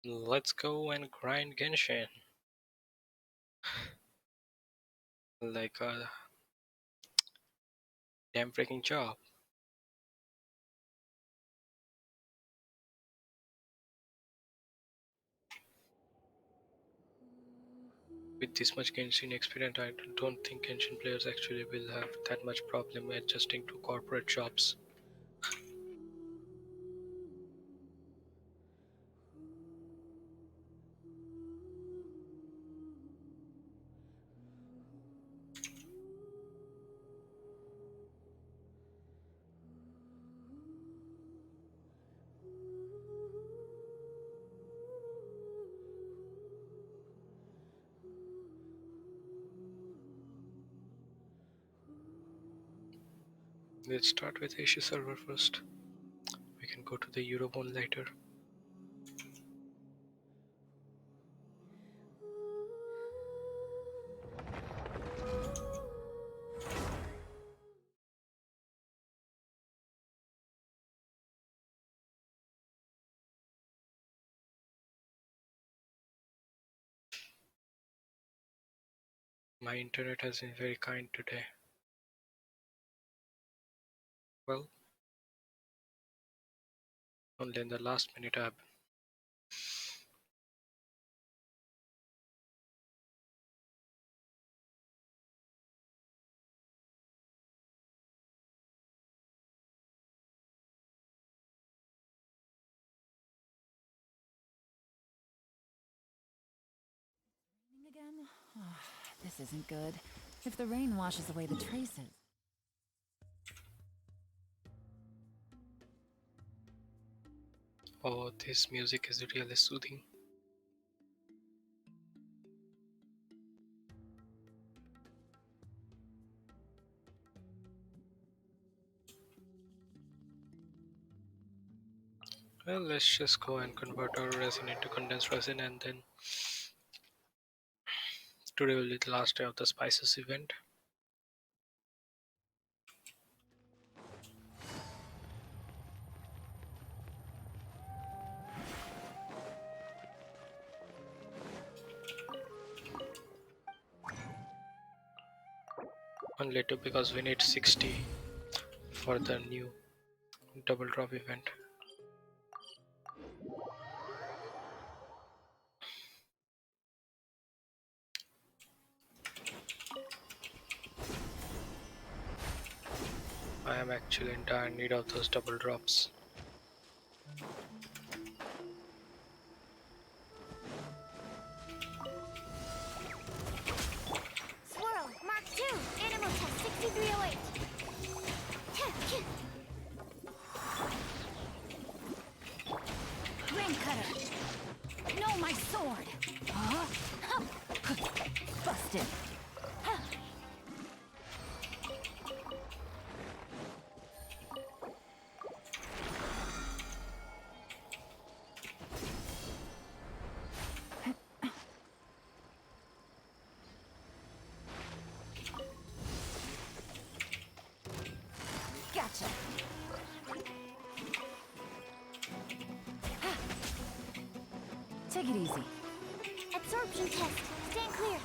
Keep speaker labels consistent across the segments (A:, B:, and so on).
A: Let's go and grind Genshin like a damn freaking job. With this much Genshin experience, I don't think Genshin players actually will have that much problem adjusting to corporate jobs. Let's start with Asia server first. We can go to the Eurobone later. My internet has been very kind today. Well, only in the last minute
B: Again? Oh, this isn't good. If the rain washes away the traces.
A: Oh, this music is really soothing. Well, let's just go and convert our resin into condensed resin, and then today will be the last day of the spices event. And later because we need 60 for the new double drop event. I am actually in dire need of those double drops.
C: Swirl, Mark 2, Animal Test 6308.
B: Rain cutter! No, my sword! Huh? Busted! Gotcha! Take it easy.
C: Absorption test. Stand clear.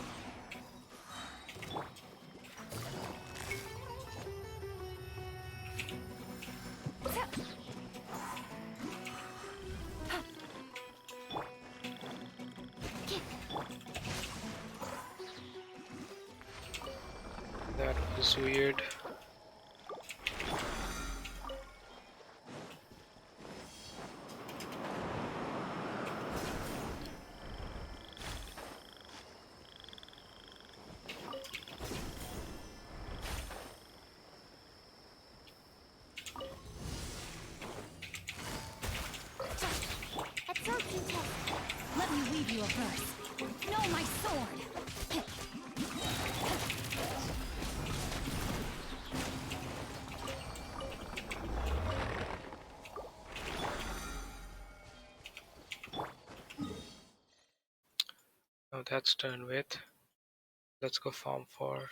A: That was weird.
C: Absorption test.
B: Let me weave you a verse. No, my sword!
A: Now that's done with. Let's go farm for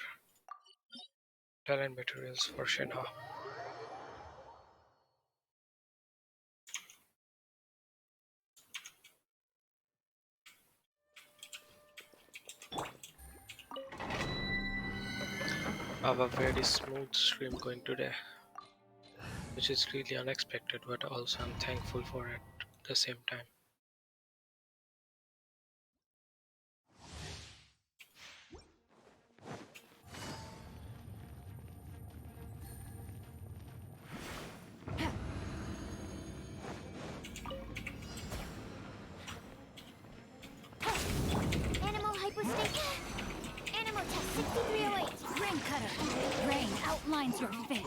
A: talent materials for Shinha. have a very smooth stream going today, which is really unexpected, but also I'm thankful for it at the same time.
C: Animal hypostate. Animal test 6308.
B: Rain cutter. Rain outlines your fate.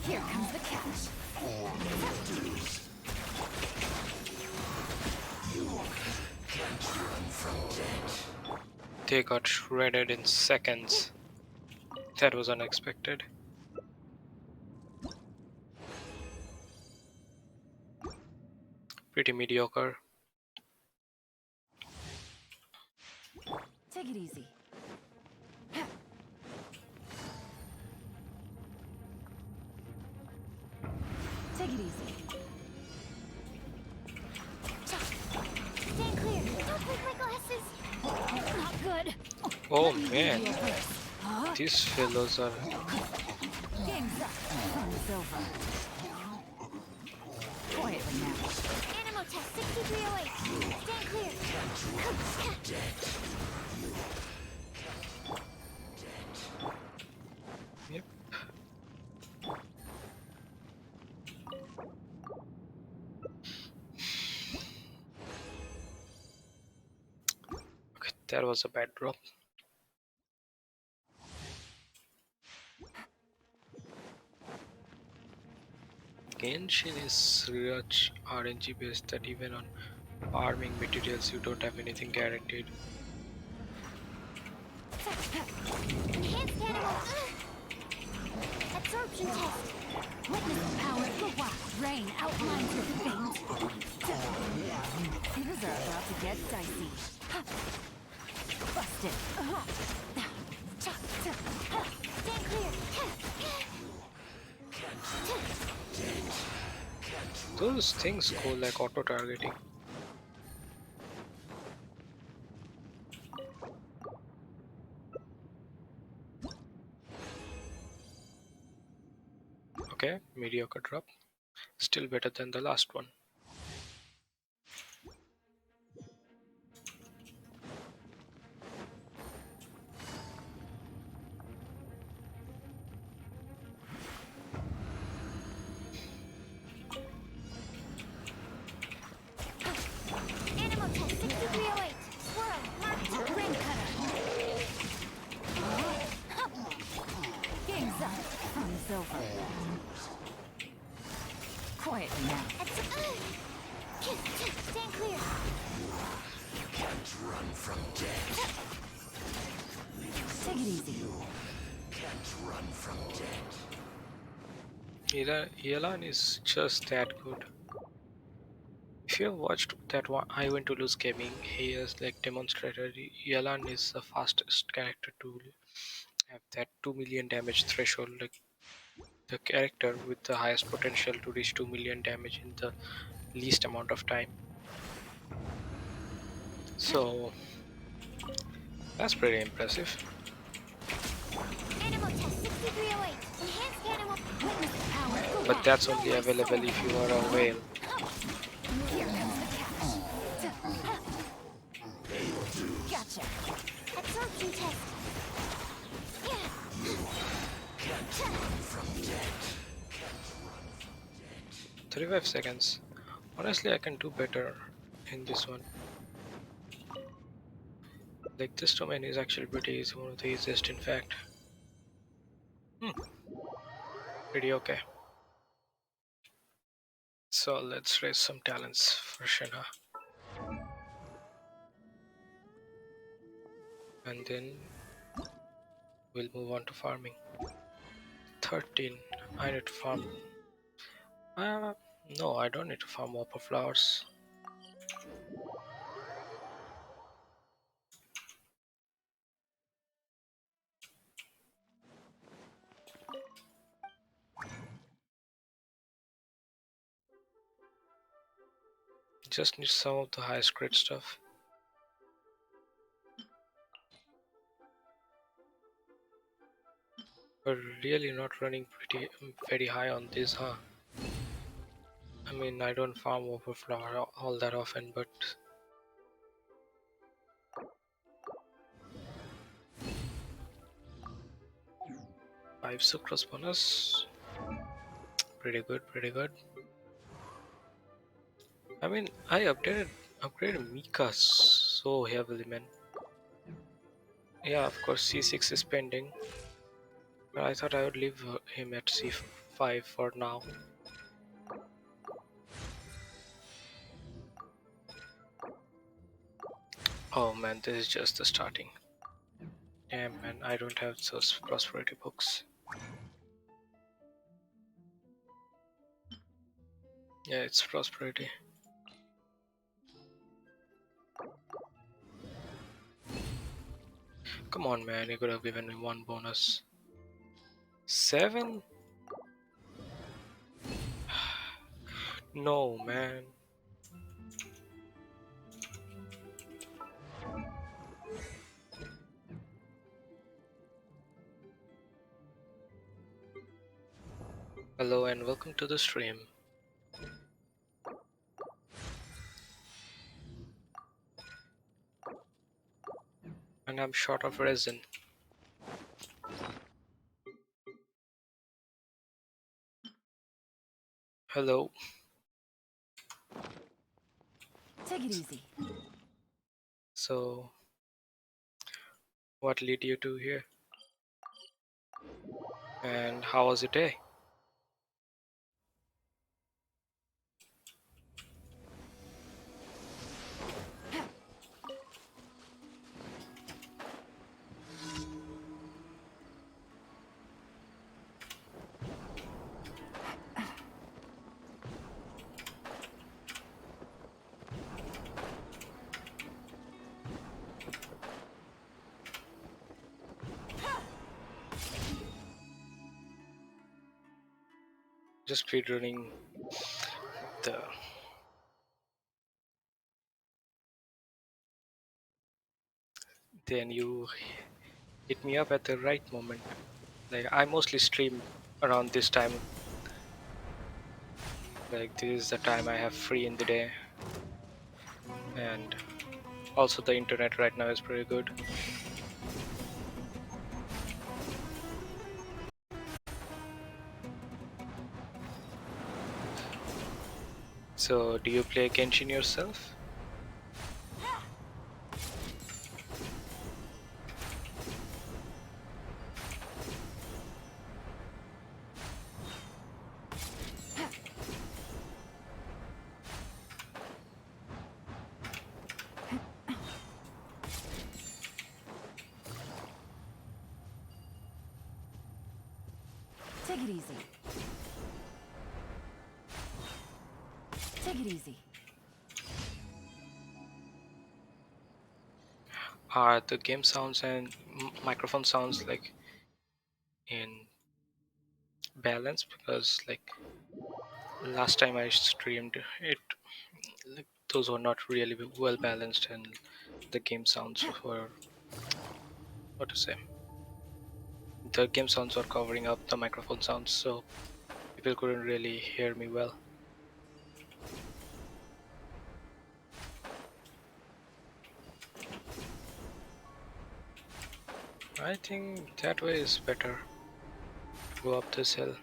B: Here comes the catch.
A: They got shredded in seconds. That was unexpected. Pretty mediocre.
B: Take it easy. Take it easy.
C: Stand clear. Don't break my glasses.
B: Not good.
A: Oh
B: Let me
A: man,
B: heal you first.
A: these fellows are.
B: Game's up. Fun's over. Quietly now.
C: Animal test 6308. Stand clear.
A: Yep. Okay, that was a bad drop. Genshin is such RNG based that even on farming materials you don't have anything guaranteed.
C: Enhanced animal. Absorption test.
B: Witness the power of the wild. Rain outlines your fate. Things are about to get dicey. Busted.
C: Stand clear.
A: Those things go like auto targeting. Okay, mediocre drop. Still better than the last one.
C: Animal test 6308. Swirl. Mark 2.
B: Rain cutter. Game's up. Fun's over. Quietly now.
C: Stand clear.
B: Take it easy.
A: Yelan is just that good. If you have watched that one, I Went to Lose Gaming, he has like demonstrated Yelan is the fastest character to have that 2 million damage threshold. Like the character with the highest potential to reach 2 million damage in the least amount of time. So that's pretty impressive.
C: Animal test 6308. Enhanced animal.
B: Witness the power of the
A: But
B: wild.
A: that's only available if you are a whale.
B: Here comes the catch. Gotcha.
C: Absorption test.
A: 35 seconds. Honestly, I can do better in this one. Like this domain is actually pretty easy, one of the easiest in fact. Pretty okay. So let's raise some talents for Shana. And then we'll move on to farming. 13. I need to farm. No, I don't need to farm Whopper flowers. Just need some of the highest crit stuff. We're really not running pretty very high on this, huh? I mean, I don't farm overflow all that often, but 5 sucrose bonus. Pretty good, pretty good. I mean, I upgraded Mika so heavily, man. Yeah, of course, C6 is pending. But I thought I would leave him at C5 for now. Oh man, this is just the starting. Damn man, I don't have those prosperity books. Yeah, it's prosperity. Come on man, you could have given me one bonus. 7? No man. Hello and welcome to the stream. And I'm short of resin. Hello.
B: Take it easy.
A: So, what led you to here? And how was your day? Just speedrunning the. Then you hit me up at the right moment. Like I mostly stream around this time. Like this is the time I have free in the day, and also the internet right now is pretty good. So do you play Genshin yourself?
B: Take it easy. Take it easy.
A: Are the game sounds and microphone sounds like in balance? Because like last time I streamed it, like those were not really well balanced, and the game sounds were, what to say, the game sounds were covering up the microphone sounds, so people couldn't really hear me well. I think that way is better. Go up this hill.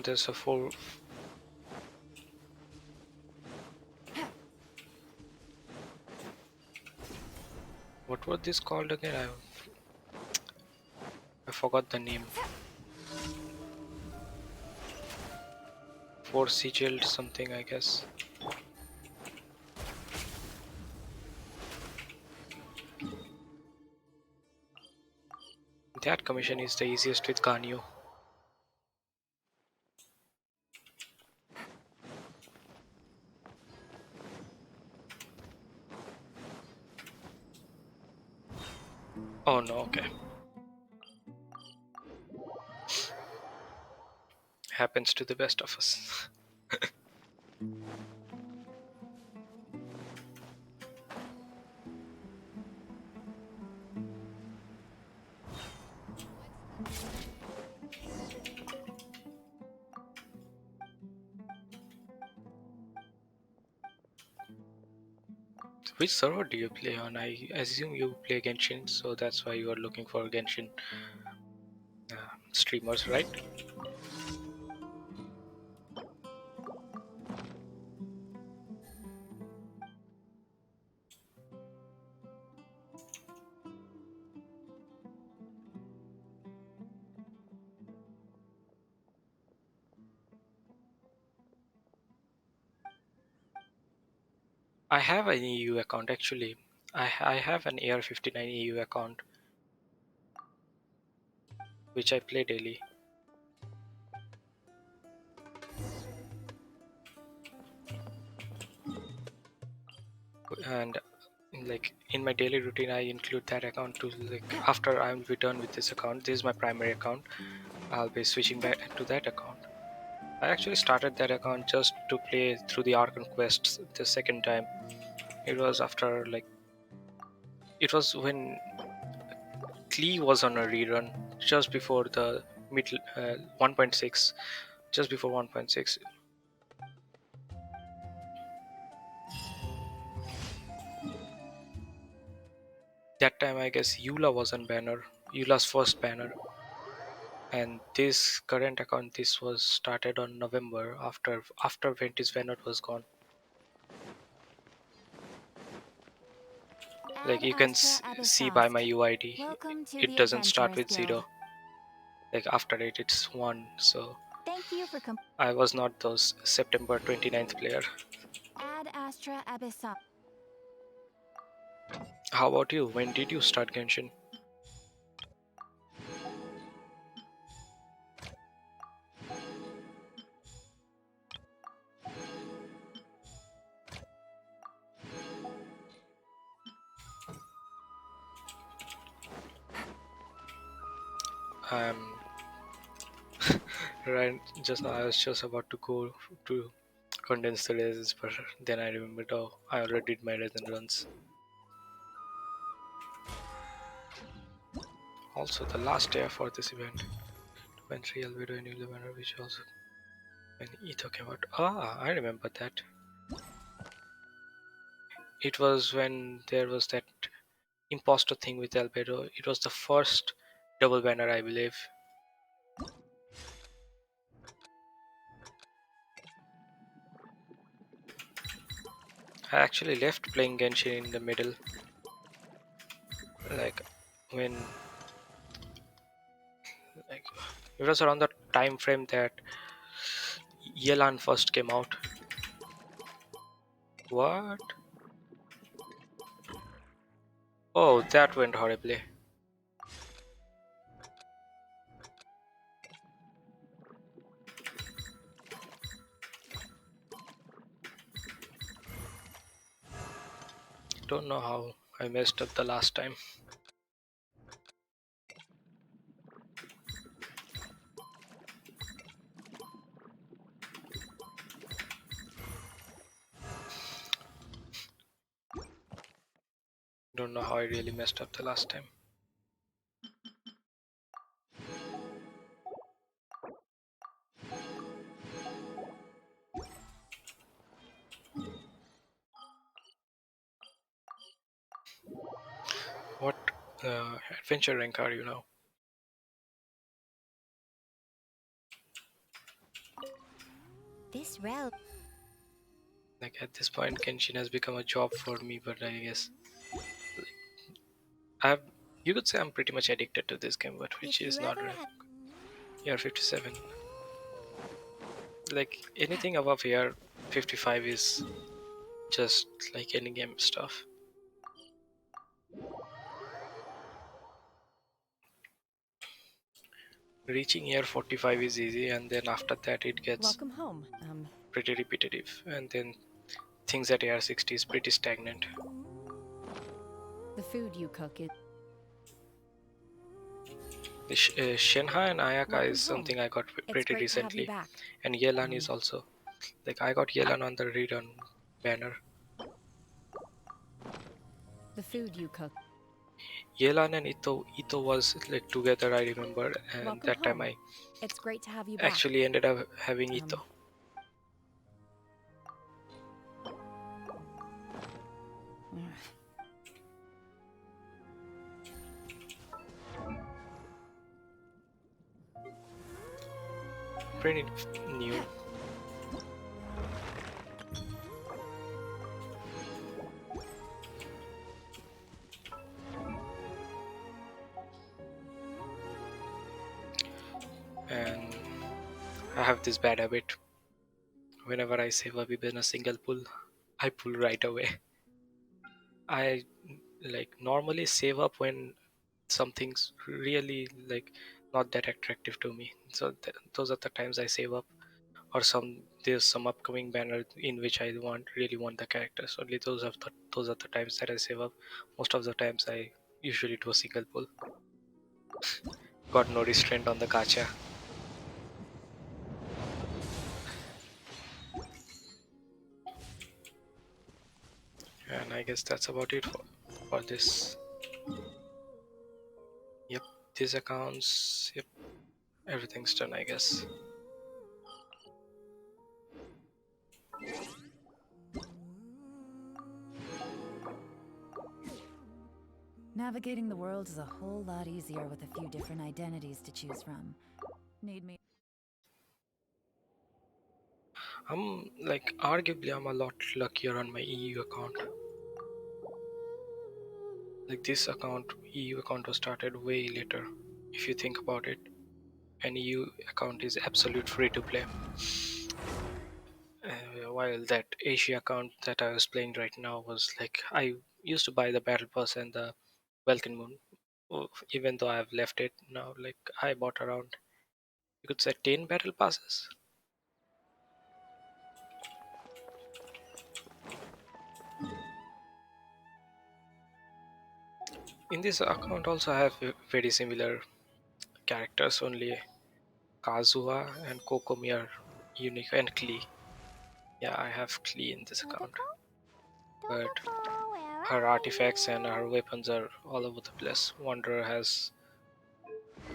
A: There's a full. What was this called again? I forgot the name. For sigilled something, I guess. That commission is the easiest with Ganyu. Oh no, okay. Happens to the best of us. Which server do you play on? I assume you play Genshin, so that's why you are looking for Genshin streamers, right? I have an EU account actually. I have an AR-59 EU account which I play daily, and like in my daily routine I include that account to, like, after I'm done with this account, this is my primary account, I'll be switching back to that account. I actually started that account just to play through the Archon quests the second time. It was after, like, it was when Klee was on a rerun just before the mid 1.6, just before 1.6. That time I guess Eula was on banner, Eula's first banner, and this current account, this was started on November after Ventis banner was gone. Like
C: Ad
A: you can
C: Astra
A: see by my
C: Abyssoft.
A: UID,
C: Welcome to
A: it
C: the
A: doesn't start
C: Adventurers
A: with
C: Guild.
A: 0. Like after it, it's 1. So
C: Thank you for
A: I was not those September 29th player.
C: Ad Astra Abyssoft.
A: How about you? When did you start Genshin? Um, right, just now I was just about to go to condense the races, but then I remembered, oh, I already did my resin runs. Also, the last day for this event, when 3 Albedo and Yule banner, which also when Etho came out. Ah, I remember that. It was when there was that imposter thing with Albedo. It was the first double banner, I believe. I actually left playing Genshin in the middle, like when, like, it was around the time frame that Yelan first came out. What? Oh, that went horribly. Don't know how I messed up the last time. Don't know how I really messed up the last time. What adventure rank are you now?
C: This route.
A: Like at this point, Genshin has become a job for me, but I guess I've. You could say I'm pretty much addicted to this game, but which
C: If
A: is
C: you
A: not
C: ever
A: real.
C: had.
A: Year 57. Like anything above year 55 is just like any game stuff. Reaching year 45 is easy, and then after that it gets
B: Welcome home.
A: pretty repetitive, and then things at year 60 is pretty stagnant.
B: The food you cook is
A: The Shenha and Ayaka
B: welcome
A: is
B: home.
A: something I got
B: It's
A: pretty
B: great to have you
A: recently,
B: back.
A: and Yelan is also, like, I got Yelan on the rerun banner.
B: The food you cook.
A: Yelan and Ito was like together, I remember, and
B: Welcome
A: that time
B: home.
A: I
B: It's great to have you back.
A: actually ended up having
B: Um,
A: Ito. Pretty new. And I have this bad habit. Whenever I save up even a single pull, I pull right away. I like normally save up when something's really like not that attractive to me. So those are the times I save up, or there's some upcoming banner in which I really want the characters. Only those are the times that I save up. Most of the times I usually do a single pull. Got no restraint on the gacha. And I guess that's about it for this. Yep, these accounts. Yep, everything's done, I guess.
B: Navigating the world is a whole lot easier with a few different identities to choose from. Need me?
A: I'm a lot luckier on my EU account. Like this account, EU account was started way later. If you think about it, an EU account is absolute free to play. While that Asia account that I was playing right now was like I used to buy the battle pass and the Welcome Moon. Even though I've left it now, like I bought around, you could say 10 battle passes. In this account also I have very similar characters, only Kazuha and Kokomi are unique, and Klee. Yeah, I have Klee in this account.
C: Totoko?
A: But
C: Totoko, where
A: her
C: are
A: artifacts and her
C: you?
A: weapons are all over the place. Wanderer has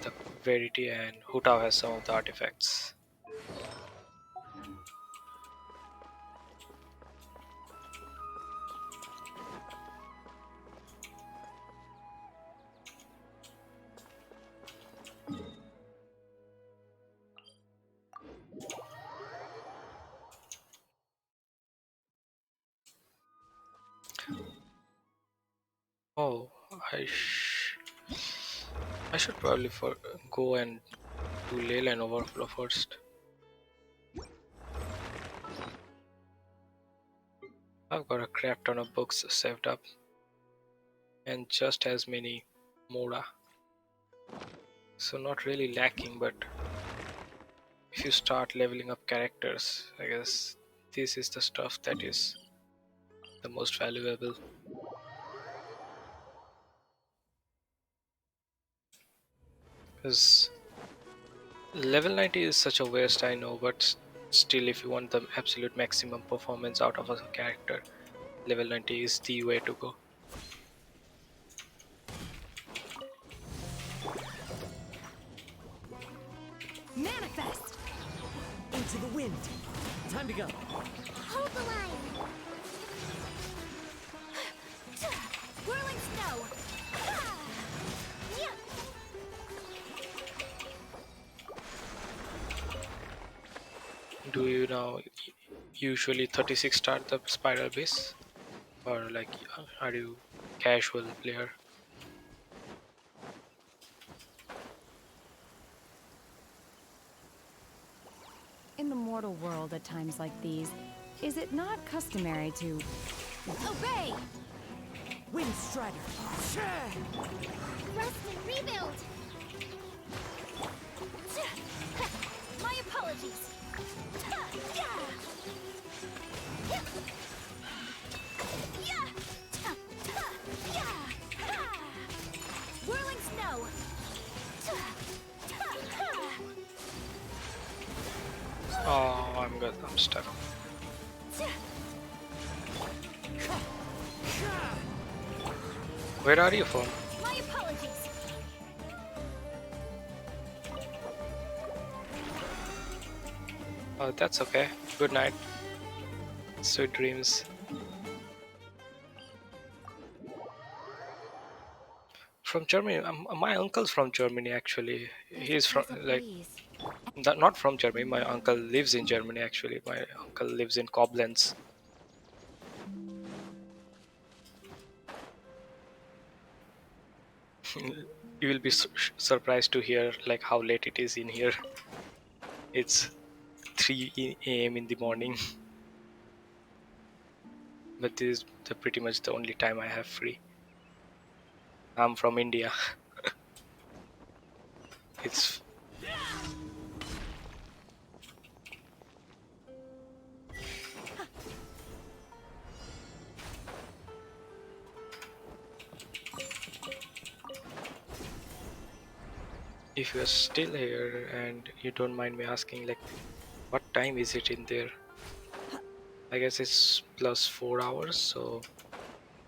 A: the Verity and Hutao has some of the artifacts. Oh, I should probably go and do Leyland Overflow first. I've got a crap ton of books saved up and just as many Moda. So not really lacking, but if you start leveling up characters, I guess this is the stuff that is the most valuable. Because level 90 is such a waste, I know, but still, if you want the absolute maximum performance out of a character, level 90 is the way to go.
B: Manifest!
D: Into the wind. Time to go.
C: Hold the line.
B: Whirling snow!
C: Yeah.
A: Do you now usually 36 start the spiral base? Or like, are you casual player?
E: In the mortal world at times like these, is it not customary to...
B: Obey!
D: Wind Strider.
C: Rest and rebuild.
B: My apologies! Whirling snow!
A: Oh, I'm good. I'm stuck. Where are you from?
B: My apologies!
A: Oh, that's okay. Good night. Sweet dreams. From Germany. My uncle's from Germany actually.
B: There's a
A: He's from
B: pleasant
A: like
B: breeze.
A: not from Germany. My uncle lives in Germany actually. My uncle lives in Koblenz. You will be surprised to hear like how late it is in here. It's 3 a.m. in the morning, but this is pretty much the only time I have free. I'm from India. It's if you're still here and you don't mind me asking, like, what time is it in there? I guess it's plus 4 hours, so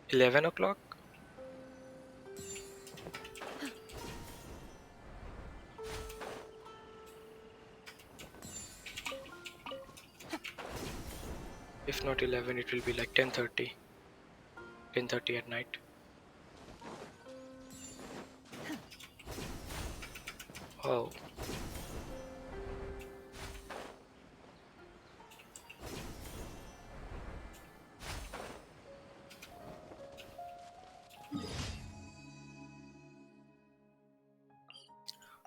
A: 11 o'clock. If not 11, it will be like 10:30. 10:30 at night. Oh,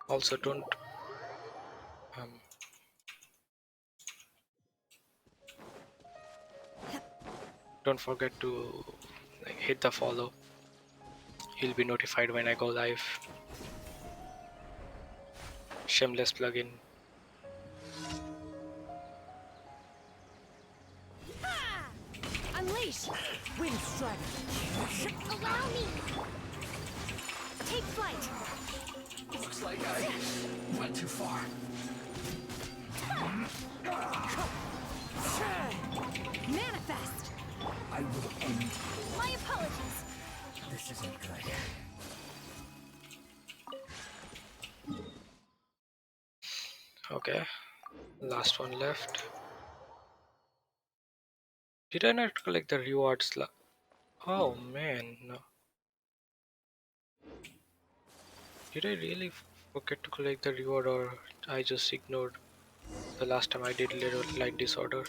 A: also um, don't forget to like, hit the follow. You'll be notified when I go live. Shameless plugin.
B: Unleash!
D: Wind strider.
C: Allow me. Take flight.
F: Looks like I went too far.
B: Manifest!
F: I will end.
C: My apologies.
F: This isn't good.
A: Okay, last one left. Did I not collect the rewards? Oh man, no. Did I really forget to collect the reward, or I just ignored the last time I did little light disorder?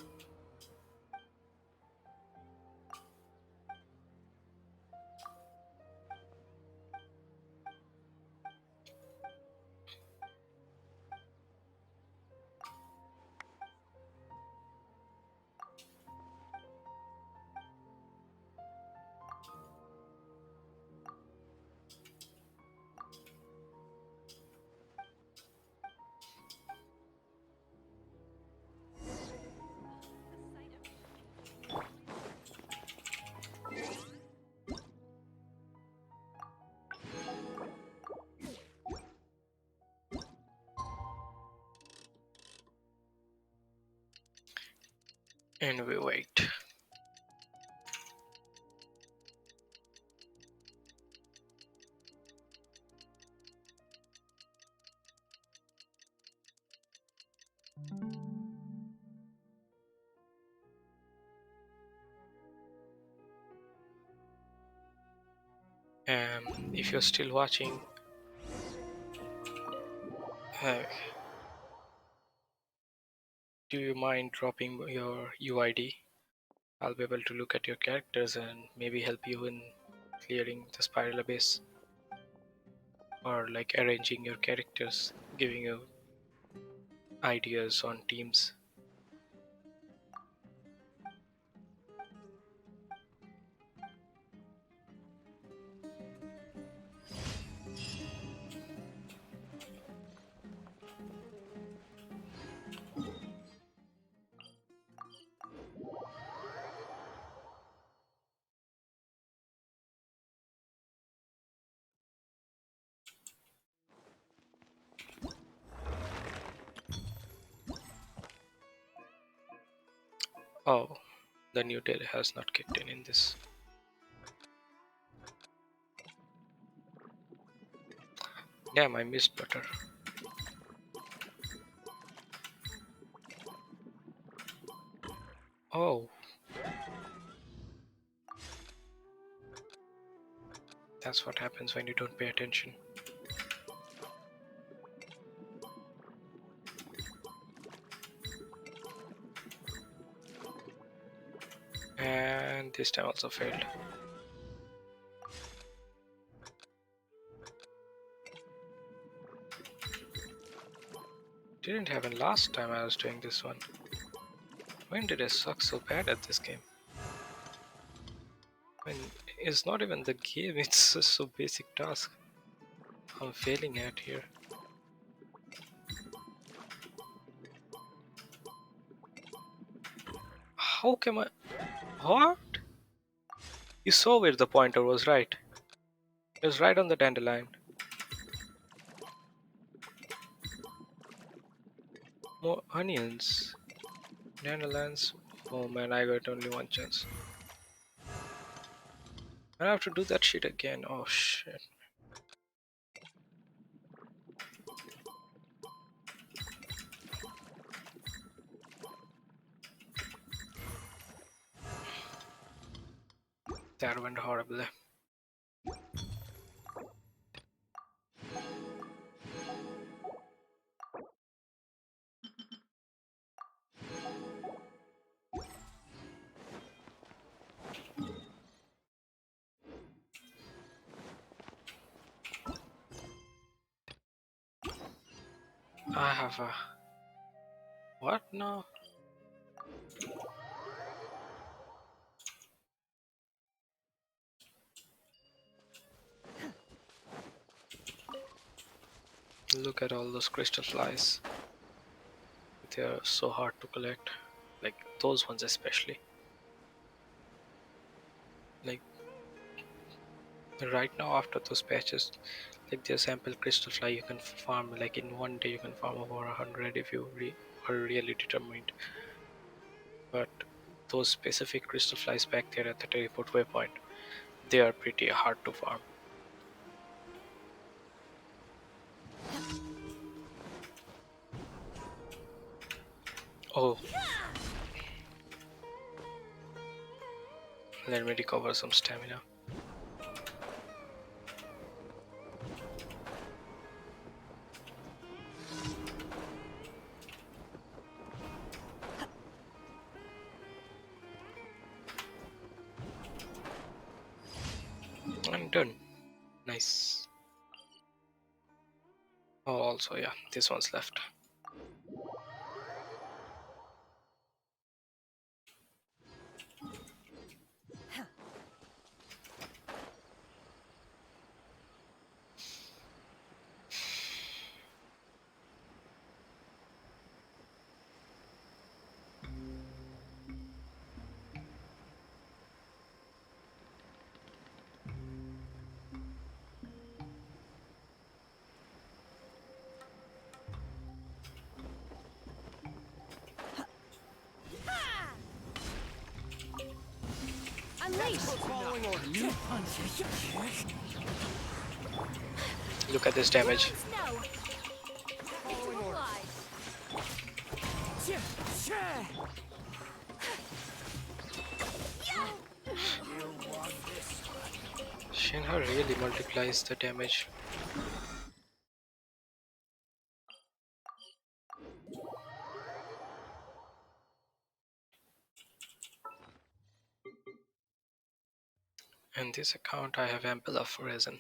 A: And we wait. If you're still watching, uh, do you mind dropping your UID? I'll be able to look at your characters and maybe help you in clearing the spiral abyss, or like arranging your characters, giving you ideas on teams. Oh, the new daily has not kicked in this. Damn, I missed butter. Oh, That's what happens when you don't pay attention. And this time also failed. Didn't happen last time I was doing this one. When did I suck so bad at this game? When it's not even the game, it's just so basic task I'm failing at here. How can I? What? You saw where the pointer was, right? It was right on the dandelion. More onions. Dandelions. Oh man, I got only one chance. I have to do that shit again. Oh shit. That went horribly. I have a. What now? Look at all those crystal flies. They are so hard to collect. Like those ones especially. Like right now after those patches, like the sample crystal fly you can farm like in one day you can farm over 100 if you are really determined. But those specific crystal flies back there at the teleport waypoint, they are pretty hard to farm. Oh, let me recover some stamina. I'm done. Nice. Oh, also, yeah, this one's left.
B: Unleash!
D: Following order. New punches.
A: Look at this damage.
C: No.
D: Following order.
A: Shinha really multiplies the damage. In this account I have ample of resin.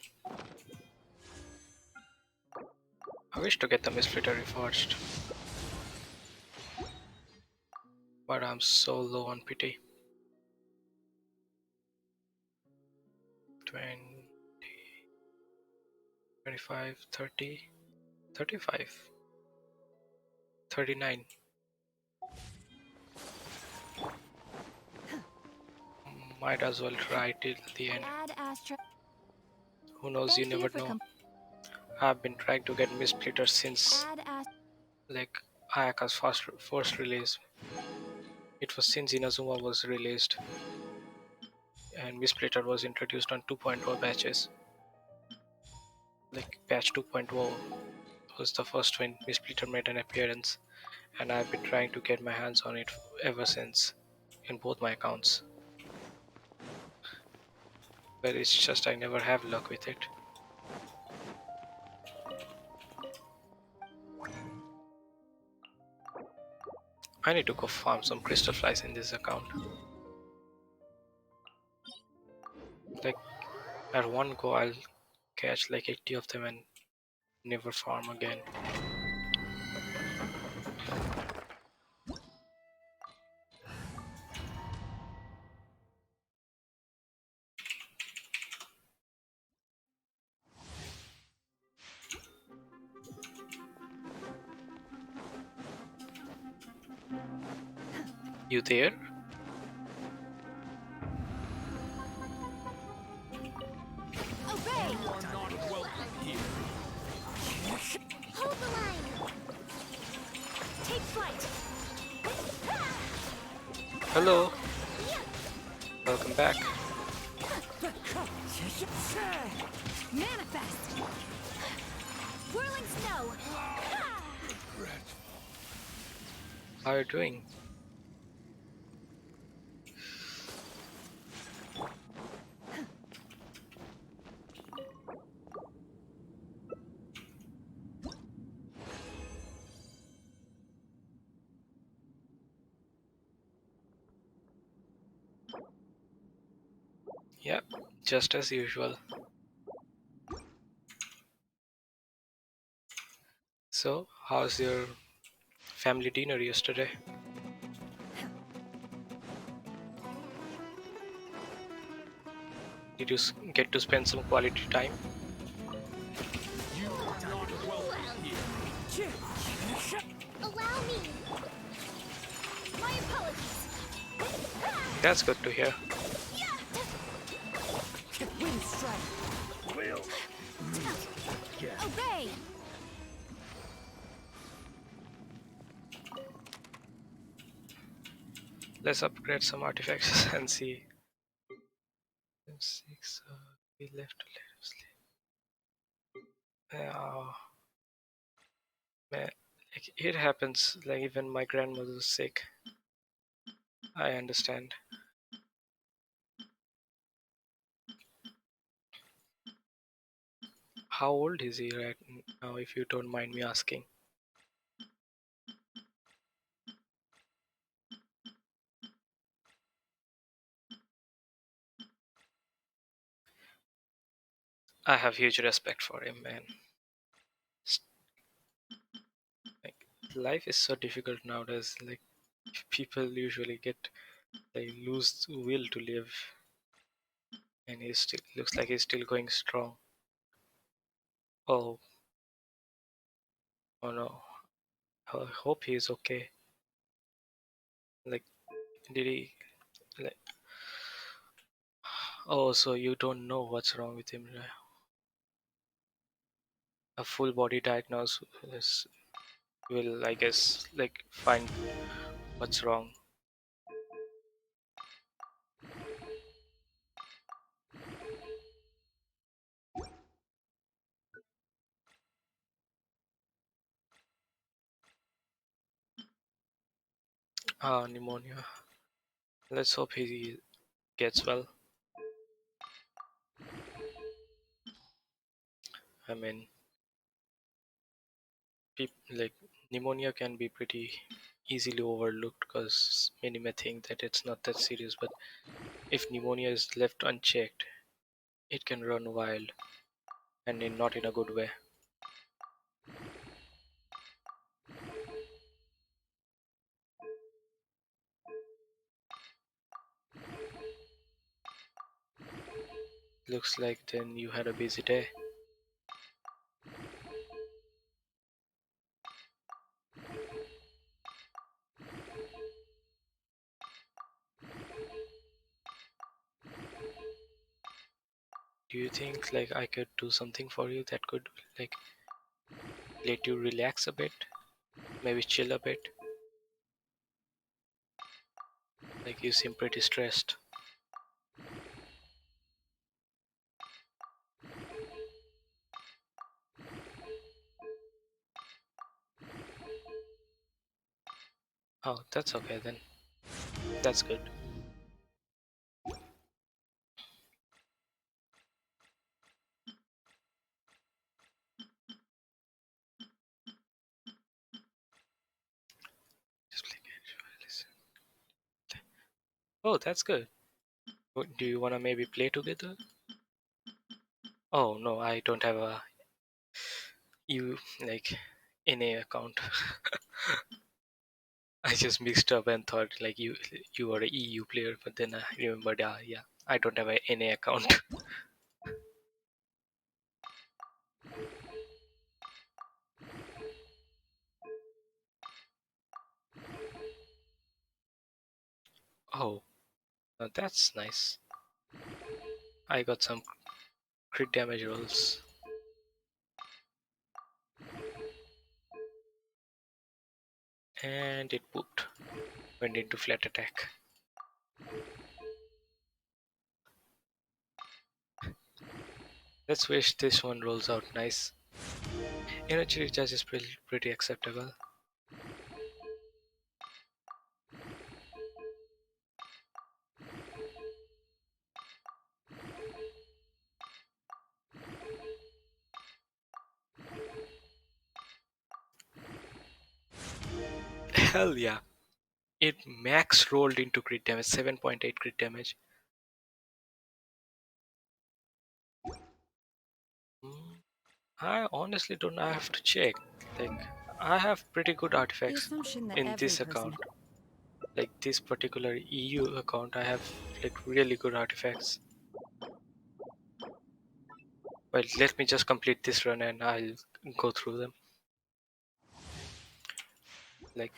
A: I wish to get the Misflitter reforged, but I'm so low on pity. 20, 25, 30, 35, 39. Might as well try till the end.
B: Add Astra.
A: Who knows, you
B: Thank
A: never
B: for
A: know. I've been trying to get Misflitter since
B: Add Astra.
A: like Ayaka's first release. It was since Inazuma was released and Misflitter was introduced on 2.0 patches. Like patch 2.0 was the first when Misflitter made an appearance, and I've been trying to get my hands on it ever since in both my accounts. but it's just I never have luck with it. I need to go farm some crystal flies in this account. Like at one go, I'll catch like 80 of them and never farm again. You there?
C: Obey!
D: You are not welcome here.
C: Hold the line! Take flight!
A: Hello, welcome back.
B: Manifest!
C: Whirling snow!
A: How are you doing? Yeah, just as usual. So, how's your family dinner yesterday? Did you get to spend some quality time?
D: You are not welcome here.
C: Allow me! My apologies!
A: That's good to hear.
B: Wind strike!
C: Obey!
A: Let's upgrade some artifacts and see. 6, we left to let him sleep. Man, like, it happens. Like even my grandmother's sick. I understand. How old is he right now, if you don't mind me asking? I have huge respect for him, man. S- Like life is so difficult nowadays. Like people usually get they lose will to live, and he still looks like he's still going strong. Oh, oh no. I hope he's okay. Like, did he? Like, oh, so you don't know what's wrong with him, right? A full body diagnosis will, I guess, like find what's wrong. Ah, pneumonia. Let's hope he gets well. I mean, like pneumonia can be pretty easily overlooked because many may think that it's not that serious. But if pneumonia is left unchecked, it can run wild and not in a good way. Looks like then you had a busy day. Do you think like I could do something for you that could like let you relax a bit, maybe chill a bit? Like you seem pretty stressed. Oh, that's okay then. That's good. Oh, that's good. Do you wanna maybe play together? Oh no, I don't have a you like NA account. I just mixed up and thought like you were a EU player, but then I remembered, yeah, I don't have a NA account. Oh, that's nice. I got some crit damage rolls, and it pooped. Went into flat attack. Let's wish this one rolls out nice. Energy recharge is pretty acceptable. Hell yeah! It max rolled into crit damage, 7.8 crit damage. Hmm, I honestly don't know. I have to check. Like, I have pretty good
E: The
A: artifacts
E: assumption that
A: in
E: every
A: this
E: person.
A: account. Like this particular EU account, I have like really good artifacts. Well, let me just complete this run and I'll go through them. Like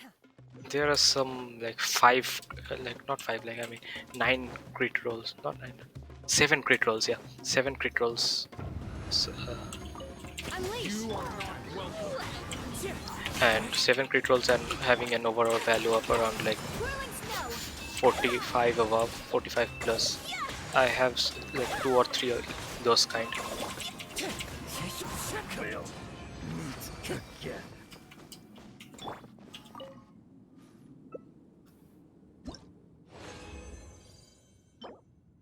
A: there are some like five, like not five, like I mean nine crit rolls, not nine, seven crit rolls. Yeah, seven crit rolls, s-
B: Unleash!
D: You are not welcome.
A: and seven crit rolls and having an overall value of around like
C: Whirling snow.
A: 45 above, 45 plus. I have like two or three of those kind.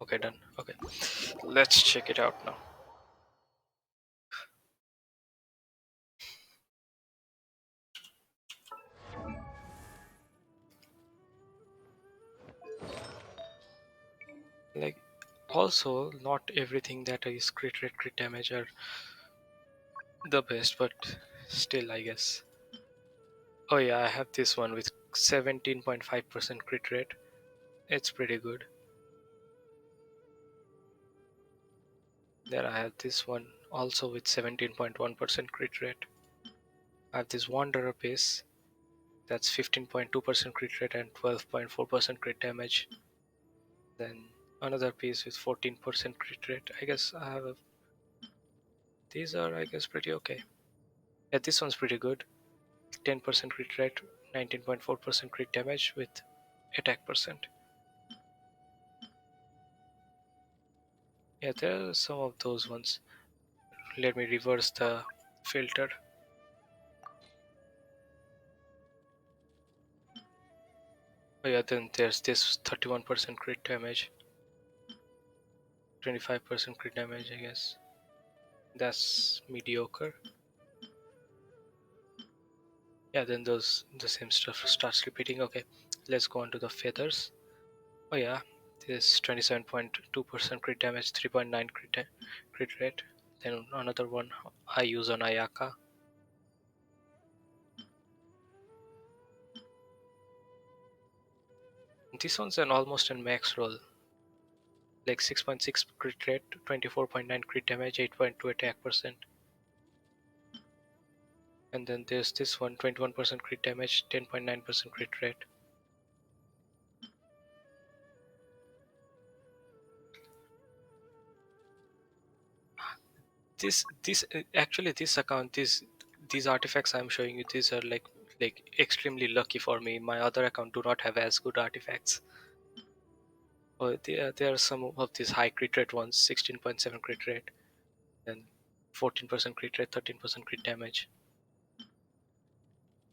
A: Okay, done. Okay, let's check it out now. Like, also, not everything that is crit rate, crit damage are the best, but still, I guess. Oh yeah, I have this one with 17.5% crit rate. It's pretty good. Then I have this one also with 17.1% crit rate. I have this Wanderer piece that's 15.2% crit rate and 12.4% crit damage. Then another piece with 14% crit rate. I guess I have these are I guess pretty okay. Yeah, this one's pretty good. 10% crit rate, 19.4% crit damage with attack percent. Yeah, there are some of those ones. Let me reverse the filter. Oh yeah, then there's this 31% crit damage, 25% crit damage, I guess. That's mediocre. Yeah, then those the same stuff starts repeating. Okay, let's go on to the feathers. Oh yeah, this 27.2% crit damage, 3.9 crit rate. Then another one I use on Ayaka. This one's an almost an max roll, like 6.6 crit rate, 24.9 crit damage, 8.2 attack percent. And then there's this one, 21% crit damage, 10.9% crit rate. This actually this account, these artifacts I'm showing you, these are like extremely lucky for me. My other account do not have as good artifacts. Oh, there are some of these high crit rate ones, 16.7 crit rate, then 14% crit rate, 13% crit damage,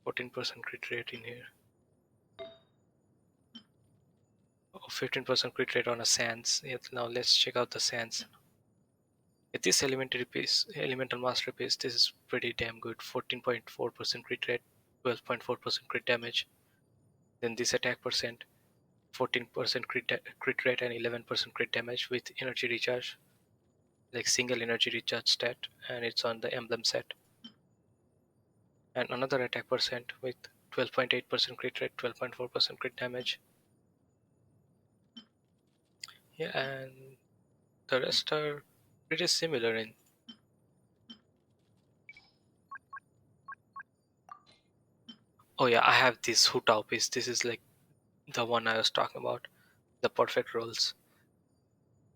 A: 14% crit rate in here. Oh, 15% crit rate on a Sans. Yes, now let's check out the Sans. This elementary piece, elemental masterpiece, this is pretty damn good. 14.4% crit rate, 12.4% crit damage. Then this attack percent. 14% crit rate and 11% crit damage with energy recharge, like single energy recharge stat, and it's on the emblem set. And another attack percent with 12.8% crit rate, 12.4% crit damage. Yeah, and the rest are pretty similar in. Oh yeah, I have this Hutao piece. This is like the one I was talking about, the perfect rolls.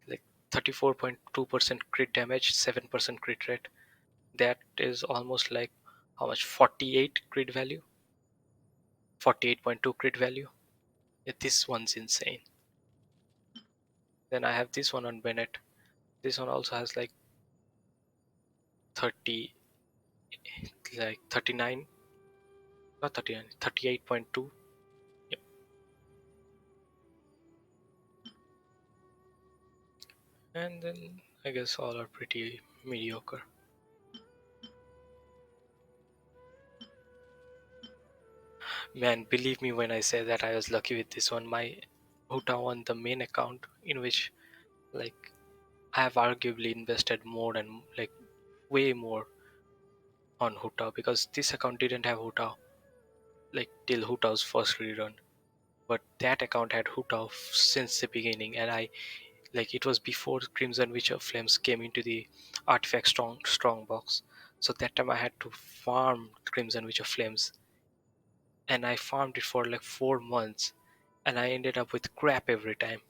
A: Like 34.2% crit damage, 7% crit rate. That is almost like how much? 48 crit value? 48.2 crit value. Yeah, this one's insane. Then I have this one on Bennett. This one also has like 30, like 39, not 39, 38.2. Yep. And then I guess all are pretty mediocre. Man, believe me when I say that I was lucky with this one. My Huta on the main account, in which like I have arguably invested more than like way more on Huta, because this account didn't have Huta like till Huta's first rerun. But that account had Huta since the beginning, and I like it was before Crimson Witch of Flames came into the artifact strong box. So that time I had to farm Crimson Witch of Flames, and I farmed it for like 4 months, and I ended up with crap every time.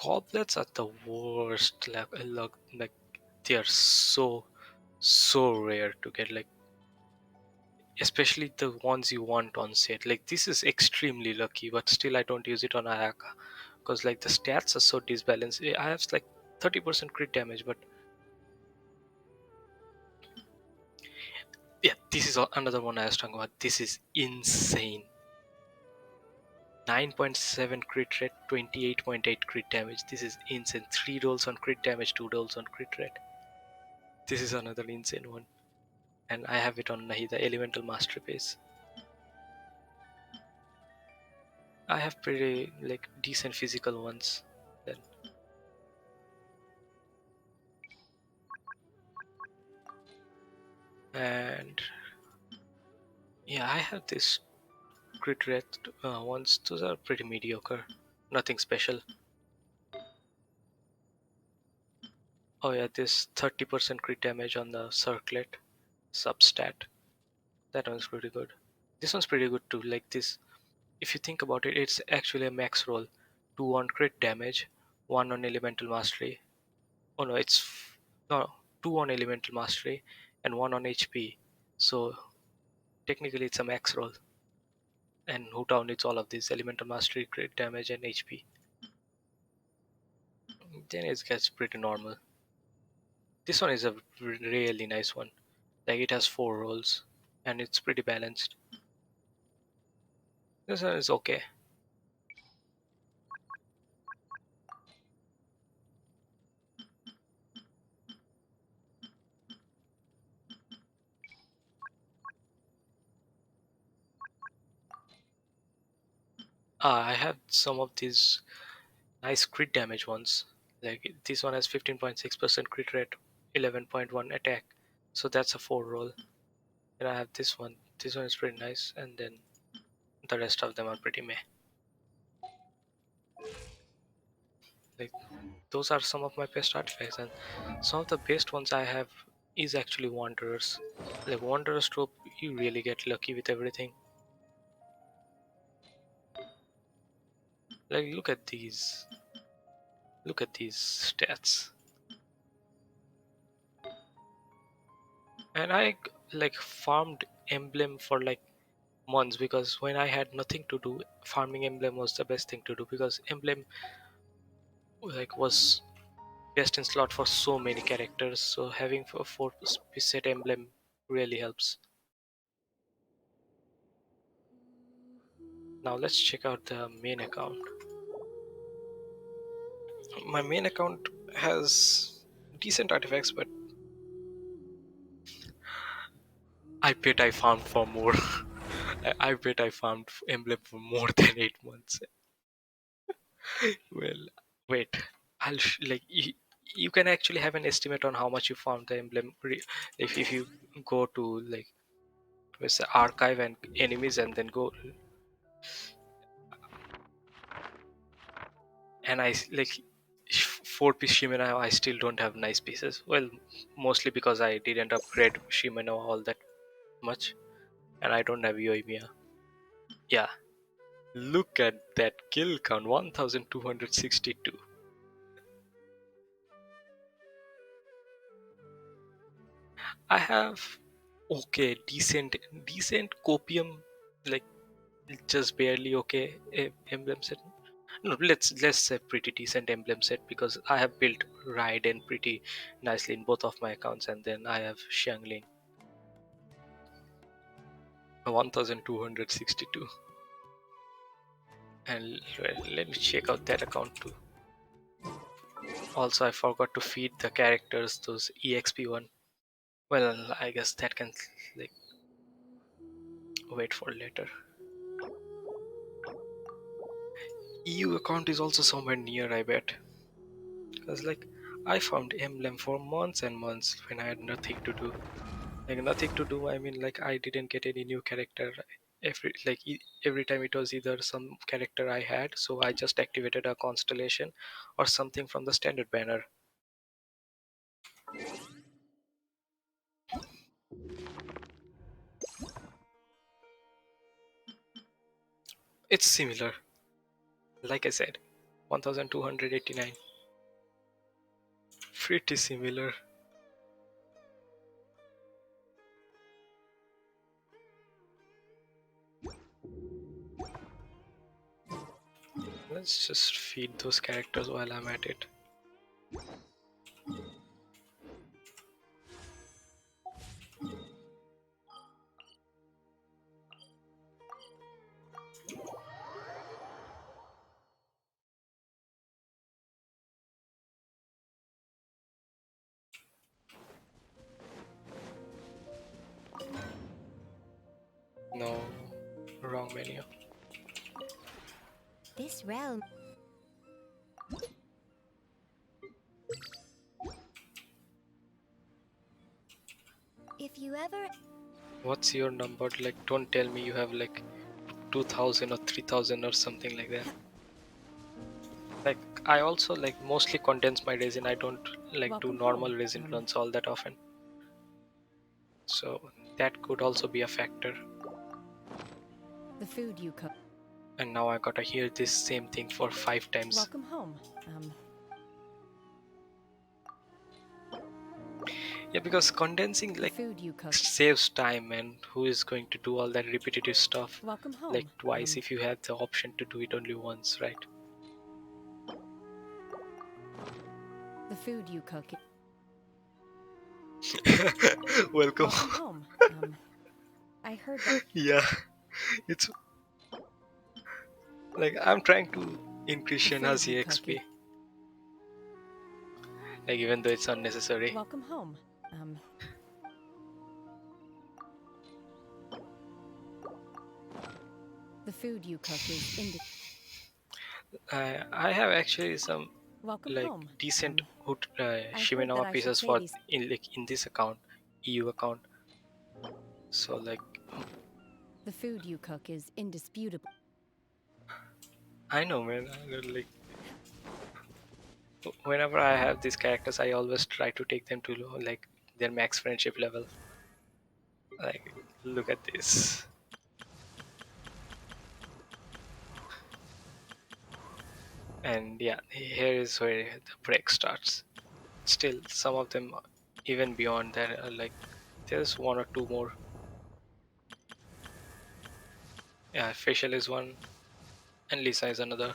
A: Goblets are the worst. Like they are so rare to get. Like especially the ones you want on set. Like this is extremely lucky, but still I don't use it on Ayaka because like the stats are so disbalanced. I have like 30% crit damage, but yeah, this is another one I was talking about. This is insane. 9.7 crit rate, 28.8 crit damage. This is insane. 3 rolls on crit damage, 2 rolls on crit rate. This is another insane one. And I have it on Nahi, the Elemental Masterpiece. I have pretty like decent physical ones. Then and yeah, I have this crit rate ones. Those are pretty mediocre. Nothing special. Oh yeah, this 30% crit damage on the circlet substat. That one's pretty good. This one's pretty good too. Like this, if you think about it, it's actually a max roll. 2 on crit damage, 1 on elemental mastery. Oh no, no, 2 on elemental mastery and 1 on HP. So technically it's a max roll. And Hootown needs all of these: elemental mastery, crit damage, and HP. Then it gets pretty normal. This one is a really nice one. Like it has 4 rolls and it's pretty balanced. This one is okay. I have some of these nice crit damage ones. Like this one has 15.6% crit rate, 11.1 attack. So that's a 4 roll. And I have this one. This one is pretty nice. And then the rest of them are pretty meh. Like those are some of my best artifacts, and some of the best ones I have is actually Wanderers. Like Wanderers trope, you really get lucky with everything. Like look at these stats. And I like farmed emblem for like months, because when I had nothing to do, farming emblem was the best thing to do, because emblem like was best in slot for so many characters. So having a 4 set emblem really helps. Now let's check out the main account. My main account has decent artifacts, but I bet I farmed for more. I bet I farmed emblem for more than 8 months. Well, wait. Like you can actually have an estimate on how much you found the emblem. If you go to like where's the archive and enemies and then go and like 4-piece Shimano. I still don't have nice pieces. Well, mostly because I didn't upgrade Shimano all that much, and I don't have Yoimiya. Yeah, look at that kill count, 1,262. I have okay, decent copium, like just barely okay emblem set. No, let's say pretty decent emblem set because I have built Raiden pretty nicely in both of my accounts, and then I have Xiangling 1,262. And let me check out that account too. Also, I forgot to feed the characters those EXP one. Well, I guess that can like wait for later. EU account is also somewhere near, I bet. Because like I found emblem for months and months when I had nothing to do. Like nothing to do, I mean like I didn't get any new character. Every time it was either some character I had, so I just activated a constellation or something from the standard banner. It's similar. Like I said, 1289. Pretty similar. Let's just feed those characters while I'm at it. No, wrong menu.
C: This realm. If you ever.
A: What's your number? Like, don't tell me you have like 2000 or 3000 or something like that. Like, I also like mostly condense my resin. I don't like do
E: Welcome
A: normal
E: home.
A: resin runs all that often. So that could also be a factor.
E: The food you cook.
A: And now I gotta hear this same thing for 5 times.
E: Welcome home.
A: Yeah, because condensing
E: The
A: like
E: food you cook.
A: saves time, and who is going to do all that repetitive stuff
E: Welcome home.
A: like twice if you have the option to do it only once, right?
E: The food you cook.
A: Welcome.
E: Welcome home. I heard that.
A: Yeah, it's like I'm trying to increase
E: The food
A: Shana's
E: you cook
A: EXP, like even though it's unnecessary.
E: Welcome home. The food you cook is
A: I have actually some
E: Welcome
A: like
E: home.
A: decent
E: I heard
A: Shimenawa
E: that I should
A: pieces
E: say
A: for
E: these.
A: in this account, EU account. So like
E: The food you cook is indisputable.
A: I know, man. I know, like whenever I have these characters, I always try to take them to like their max friendship level. Like, look at this. And yeah, here is where the break starts. Still, some of them, even beyond that, are like there's one or two more. Yeah, facial is one, and Lisa is another,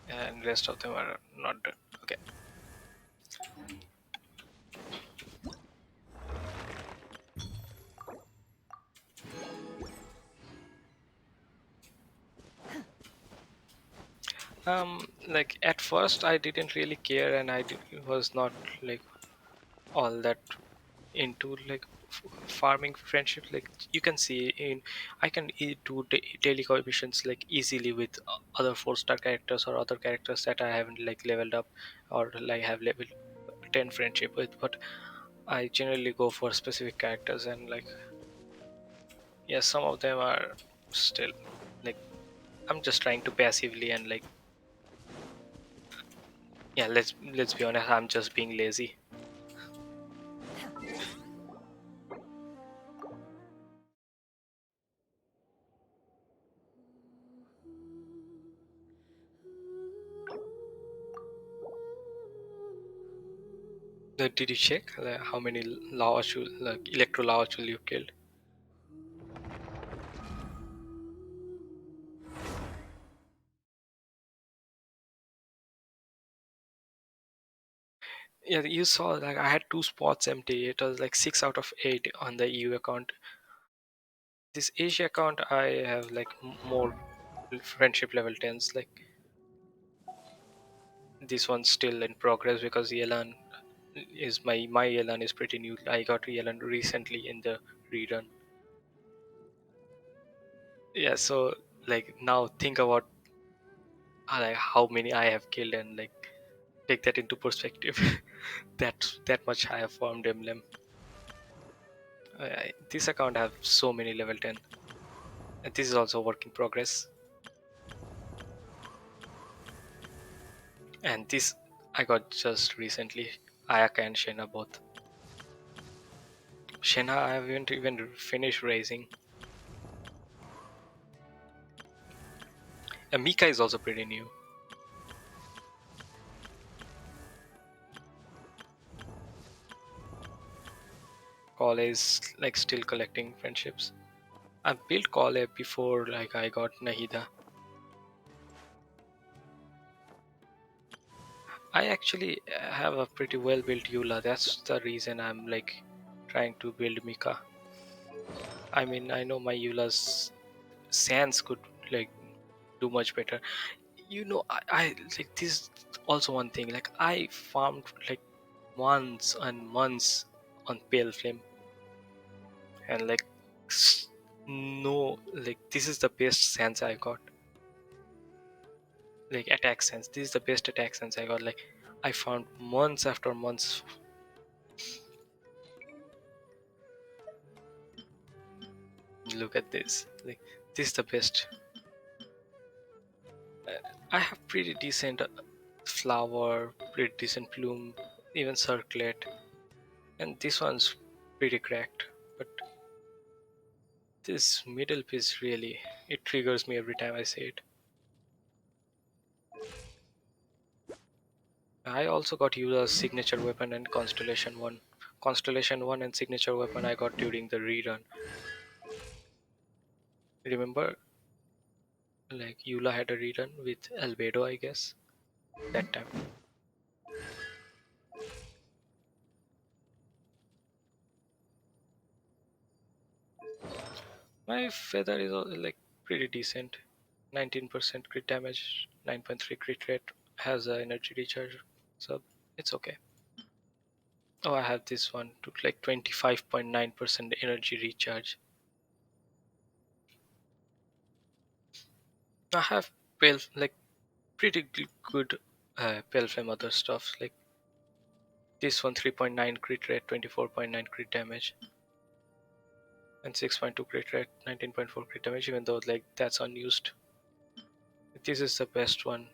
A: and rest of them are not done. Okay. Like at first I didn't really care, and was not like all that into like farming friendships. Like you can see in, I can do daily missions like easily with other 4-star characters or other characters that I haven't like leveled up or like have level 10 friendship with. But I generally go for specific characters, and like yeah, some of them are still like I'm just trying to passively and like yeah, let's be honest, I'm just being lazy. Did you check how many like electro lava you killed? Yeah, you saw like I had 2 spots empty. It was like 6 out of 8 on the EU account. This Asia account, I have like more friendship level 10s. Like this one's still in progress because Yelan is my Yelan is pretty new. I got Yelan recently in the rerun. Yeah, so like now think about like how many I have killed and like take that into perspective. That much I have farmed emblem. This account have so many level 10. And this is also a work in progress. And this I got just recently. Ayaka and Shena both. Shena I haven't even finished raising. And Mika is also pretty new. Kale is like still collecting friendships. I built Kale before like I got Nahida. I actually have a pretty well built Eula. That's the reason I'm like trying to build Mika. I mean, I know my Eula's Sans could like do much better. I like this also one thing. Like I farmed like months and months on Pale Flame, and like no, like this is the best Sans I got. Like attack sense. This is the best attack sense I got. Like I found months after months. Look at this. Like this is the best. I have pretty decent flower, pretty decent plume, even circlet, and this one's pretty cracked. But this middle piece really, it triggers me every time I say it. I also got Yuza's signature weapon and Constellation 1. Constellation 1 and signature weapon I got during the rerun. Remember, like Eula had a rerun with Albedo, I guess, that time. My feather is like pretty decent. 19% crit damage, 9.3 crit rate, has a energy recharge, so it's okay. Oh, I have this one to like 25.9% energy recharge. I have pale like pretty good pale flame other stuff like this one 3.9 crit rate, 24.9 crit damage, and 6.2 crit rate, 19.4 crit damage. Even though like that's unused, this is the best one.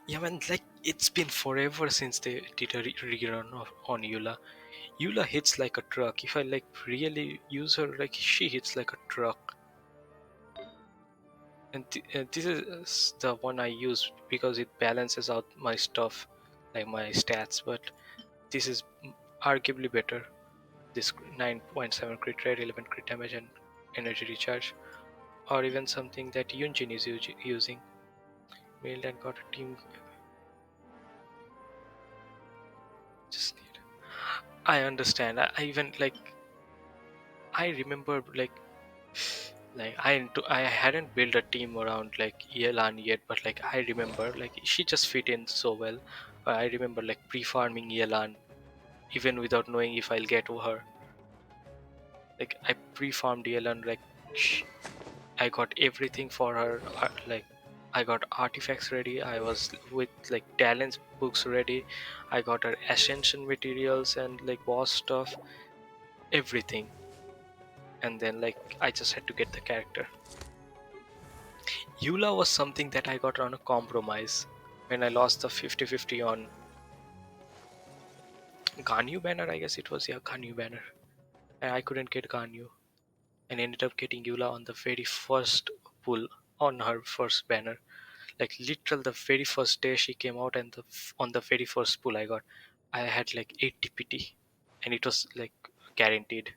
A: Yeah, man, like it's been forever since they did a rerun on Eula. Eula hits like a truck. If I like really use her, like she hits like a truck. And this is the one I use because it balances out my stuff, like my stats. But this is arguably better. This 9.7 crit rate, 11 crit damage, and energy recharge, or even something that Yunjin is using. Mailed and got a team. Just need. I understand. I even like. I remember like Like I hadn't built a team around like Yelan yet, but like I remember like she just fit in so well. I remember like pre-farming Yelan even without knowing if I'll get to her. Like I pre-farmed Yelan, like I got everything for her. Like I got artifacts ready. I was with like talents books ready. I got her ascension materials and like boss stuff, everything. And then like I just had to get the character. Eula was something that I got on a compromise when I lost the 50-50 on Ganyu banner. I guess it was, yeah, Ganyu banner. And I couldn't get Ganyu and ended up getting Eula on the very first pull on her first banner. Like literal the very first day she came out, and on the very first pull I had like 80 PT, and it was like guaranteed.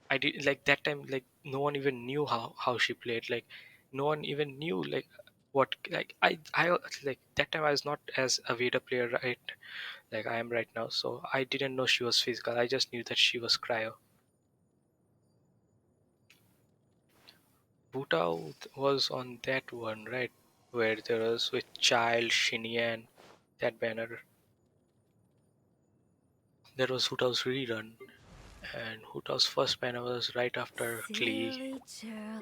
A: I did like that time, like no one even knew how she played. Like no one even knew like what, like I like that time I was not as a Veda player, right, like I am right now. So I didn't know she was physical. I just knew that she was cryo. Butao was on that one, right, where there was with Child, Shinian, that banner. There was Hutao's rerun, and Hutao's first banner was right after Klee.
B: Silly churl.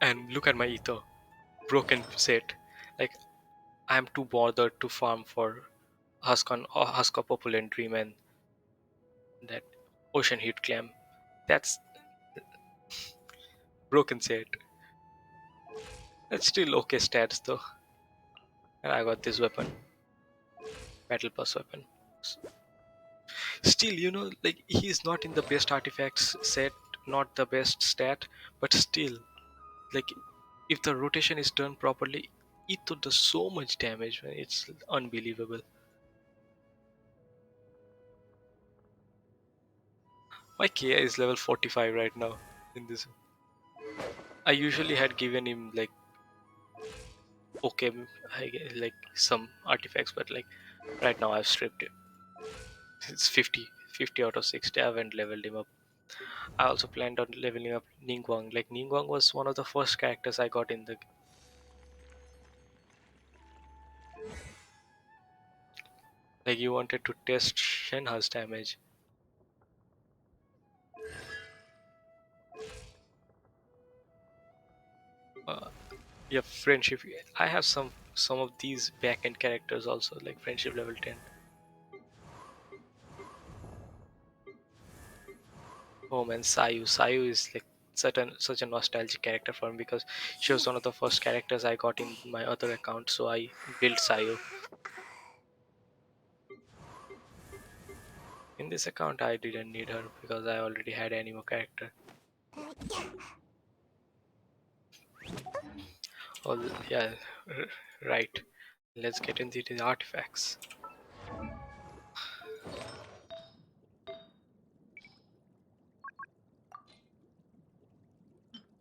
A: And look at my ether, broken set. Like I'm too bothered to farm for Huska Populent Dream and that Ocean Heat Clam. That's broken set. That's still okay stats though. And I got this weapon, Battle Pass weapon. Still, like he's not in the best artifacts set, not the best stat, but still, like if the rotation is done properly, it does so much damage, man. It's unbelievable. My KI is level 45 right now in this. I usually had given him like okay, like some artifacts, but like right now I've stripped it. It's 50 out of 60. I haven't leveled him up. I also planned on leveling up Ningguang. Like Ningguang was one of the first characters I got in the. Like you wanted to test Shenha's damage. Uh, yeah, friendship. I have some of these back end characters also, like friendship level 10. Oh man, Sayu. Sayu is like such a nostalgic character for me because she was one of the first characters I got in my other account, so I built Sayu. In this account, I didn't need her because I already had Animo character. Oh yeah, right. Let's get into the artifacts.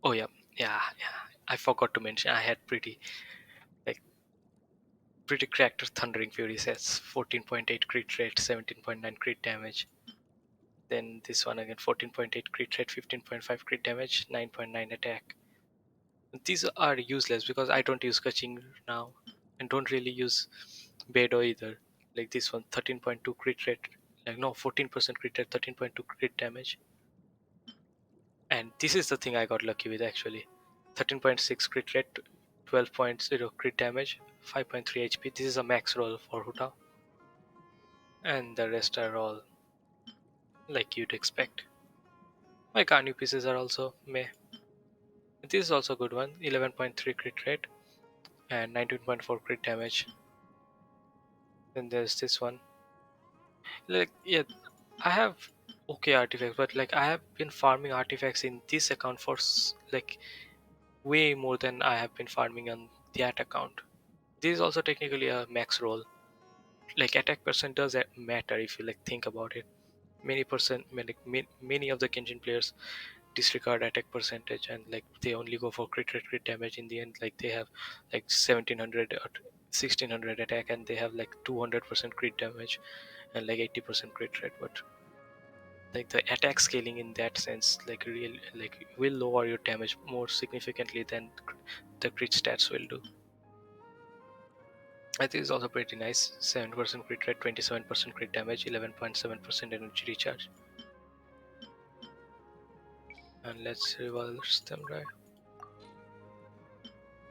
A: Oh yeah. I forgot to mention I had like pretty character Thundering Fury sets. 14.8 crit rate, 17.9 crit damage. Then this one again, 14.8 crit rate, 15.5 crit damage, 9.9 attack. These are useless because I don't use Kaching now and don't really use Bedo either. Like this one, 13.2 crit rate, like no, 14% crit rate, 13.2 crit damage. And this is the thing I got lucky with actually. 13.6 crit rate, 12.0 crit damage, 5.3 HP. This is a max roll for Huta. And the rest are all like you'd expect. My Garnu pieces are also meh. This is also a good one. 11.3 crit rate and 19.4 crit damage. Then there's this one. Like yeah, I have okay artifacts, but like I have been farming artifacts in this account for like way more than I have been farming on that account. This is also technically a max roll. Like attack percent does matter if you like think about it. Many of the Genshin players disregard attack percentage and like they only go for crit rate, crit damage in the end. Like they have like 1700 or 1600 attack and they have like 200% crit damage and like 80% crit rate. But Like the attack scaling in that sense, like real, like will lower your damage more significantly than the crit stats will do. I think it's also pretty nice. 7% crit rate, 27% crit damage, 11.7% energy recharge. And let's reverse them, right?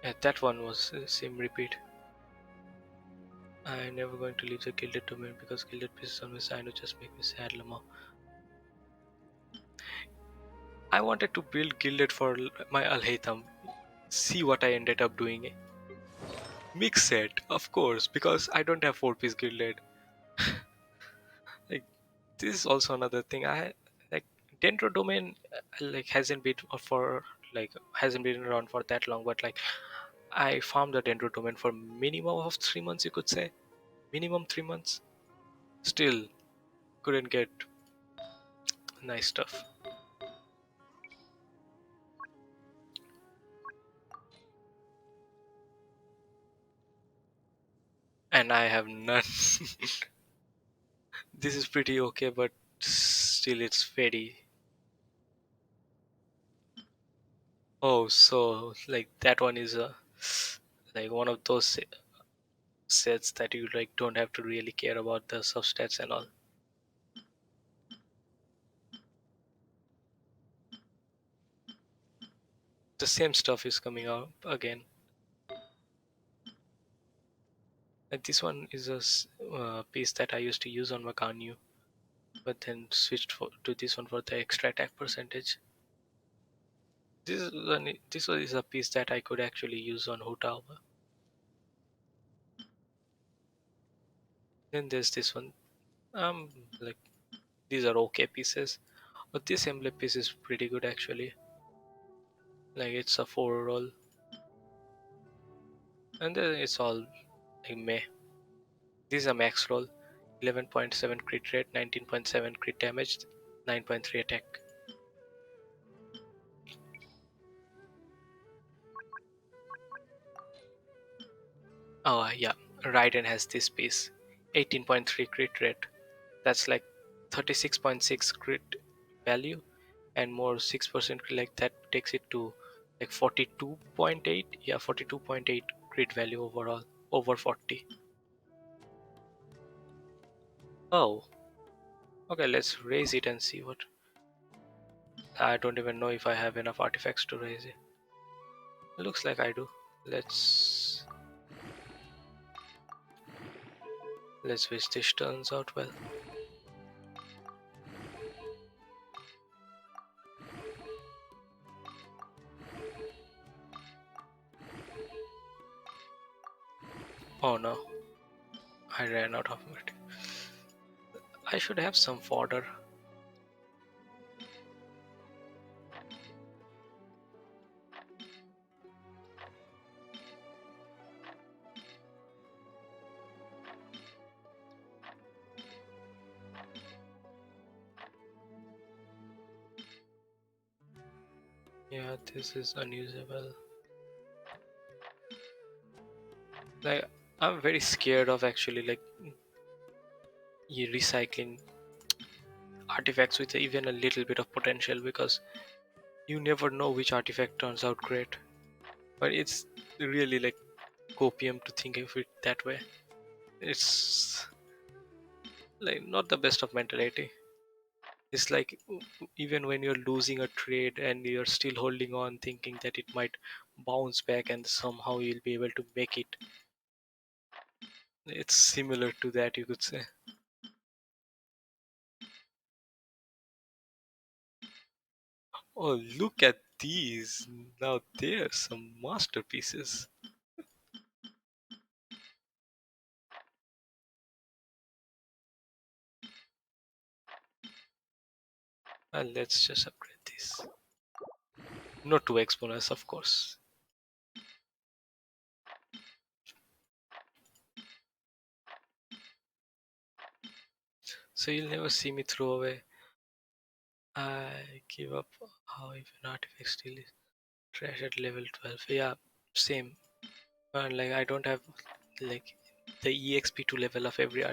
A: Yeah, that one was same repeat. I'm never going to leave the gilded domain because gilded pieces on my side will just make me sad, Lama. I wanted to build gilded for my Alhaitham. See what I ended up doing. Mix set, of course, because I don't have 4-piece gilded. Like this is also another thing. I like Dendro domain like hasn't been for like hasn't been around for that long, but like I farmed the Dendro domain for minimum of 3 months, you could say. Minimum 3 months. Still couldn't get nice stuff. And I have none. This is pretty okay, but still it's faddy. Oh, so like that one is a like one of those sets that you like don't have to really care about the substats and all. The same stuff is coming out again. And this one is a piece that I used to use on Makanyu, but then switched to this one for the extra attack percentage. This one is a piece that I could actually use on Hutawa. Then there's this one. Like these are okay pieces, but this emblem piece is pretty good actually. Like it's a 4 roll, and then it's all like meh. This is a max roll, 11.7 crit rate, 19.7 crit damage, 9.3 attack. Oh yeah, Raiden has this piece, 18.3 crit rate. That's like 36.6 crit value, and more 6% like that takes it to like 42.8. Yeah, 42.8 crit value overall, over 40. Oh, okay, let's raise it and see what. I don't even know if I have enough artifacts to raise it. Looks like I do. Let's let's wish this turns out well. Oh no, I ran out of it. I should have some fodder. Yeah, this is unusable. Like I'm very scared of actually like recycling artifacts with even a little bit of potential, because you never know which artifact turns out great. But it's really like copium to think of it that way. It's like not the best of mentality. It's like even when you're losing a trade and you're still holding on thinking that it might bounce back and somehow you'll be able to make it. It's similar to that, you could say. Oh, look at these. Now they're some masterpieces. And let's just upgrade this. Not to X bonus, of course. So you'll never see me throw away. I give up how if an artifact still is trash at level 12. Yeah, same. Like I don't have like the EXP to level of every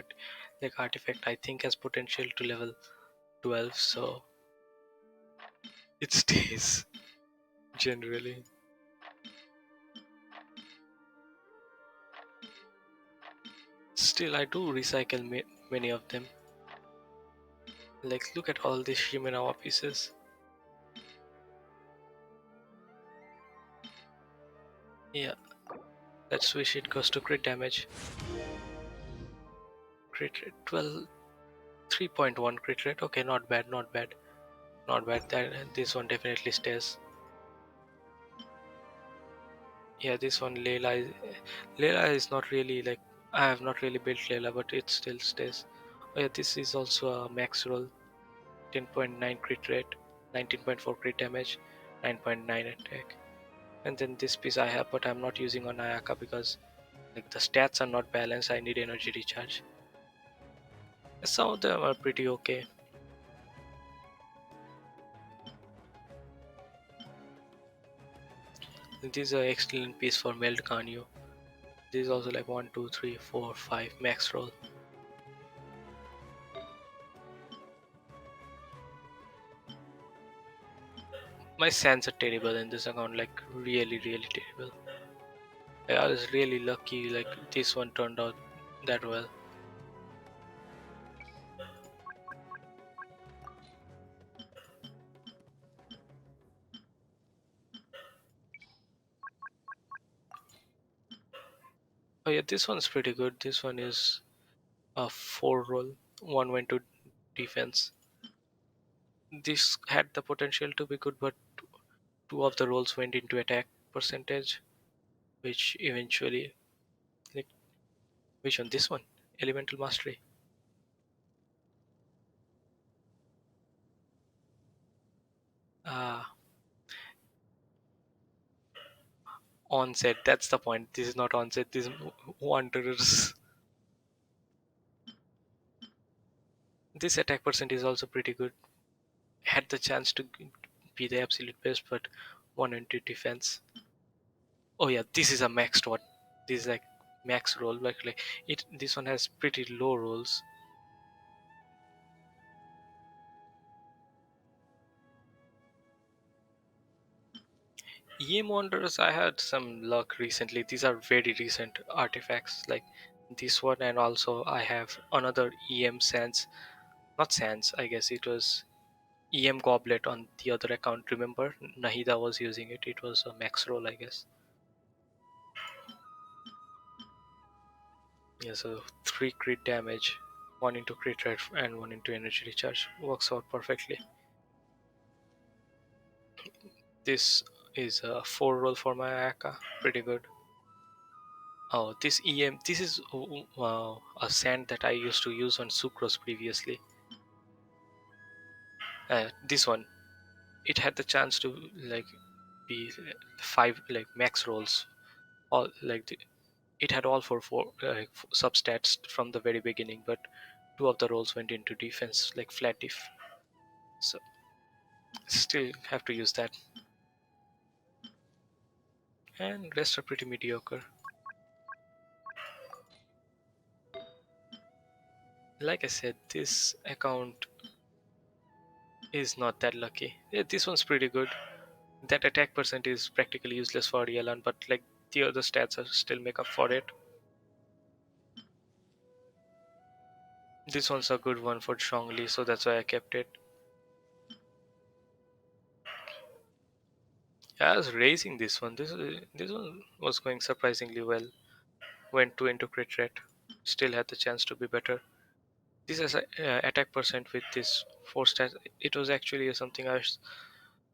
A: artifact I think has potential to level. 12, so it stays generally. Still, I do recycle many of them. Like, look at all these Shimenawa pieces. Yeah, let's switch it goes to crit damage. Crit rate 12, 3.1 crit rate. Okay, not bad, not bad, not bad. That this one definitely stays. Yeah, this one Layla is not really like I have not really built Layla, but it still stays. Oh yeah, this is also a max roll. 10.9 crit rate, 19.4 crit damage, 9.9 attack. And then this piece I have, but I'm not using on Ayaka because like the stats are not balanced. I need energy recharge. Some of them are pretty okay. This is an excellent piece for Meld Kanyo. This is also like 1, 2, 3, 4, 5 max roll. My sands are terrible in this account, like really, really terrible. I was really lucky, like this one turned out that well. Oh yeah, this one's pretty good. This one is a 4 roll. One went to defense. This had the potential to be good, but two of the rolls went into attack percentage, which eventually, like, which one? This one, elemental mastery. Ah, onset. That's the point. This is not onset. This is wanderers. This attack percent is also pretty good. Had the chance to be the absolute best, but one into defense. Oh yeah, this is a maxed one. This is like max roll. Like it. This one has pretty low rolls. EM Wanderers, I had some luck recently. These are very recent artifacts, like this one, and also I have another EM Sands, not Sands, I guess it was EM Goblet on the other account. Remember, Nahida was using it. It was a max roll, I guess. Yeah, so 3 crit damage, 1 into crit rate, and 1 into energy recharge. Works out perfectly. This is a 4 roll for my Ayaka. Pretty good. Oh, this EM, this is a sand that I used to use on sucrose previously. This one, it had the chance to like be 5 like max rolls, all like it had all four substats from the very beginning, but two of the rolls went into defense, like flat diff. So still have to use that, and rest are pretty mediocre. Like I said, this account is not that lucky. Yeah, this one's pretty good. That attack percent is practically useless for Yelan, but like the other stats are still make up for it. This one's a good one for Zhongli, so that's why I kept it. Yeah, I was raising this one. This one was going surprisingly well. Went 2 into crit rate. Still had the chance to be better. This is a, attack percent with this 4 stats. It was actually something I was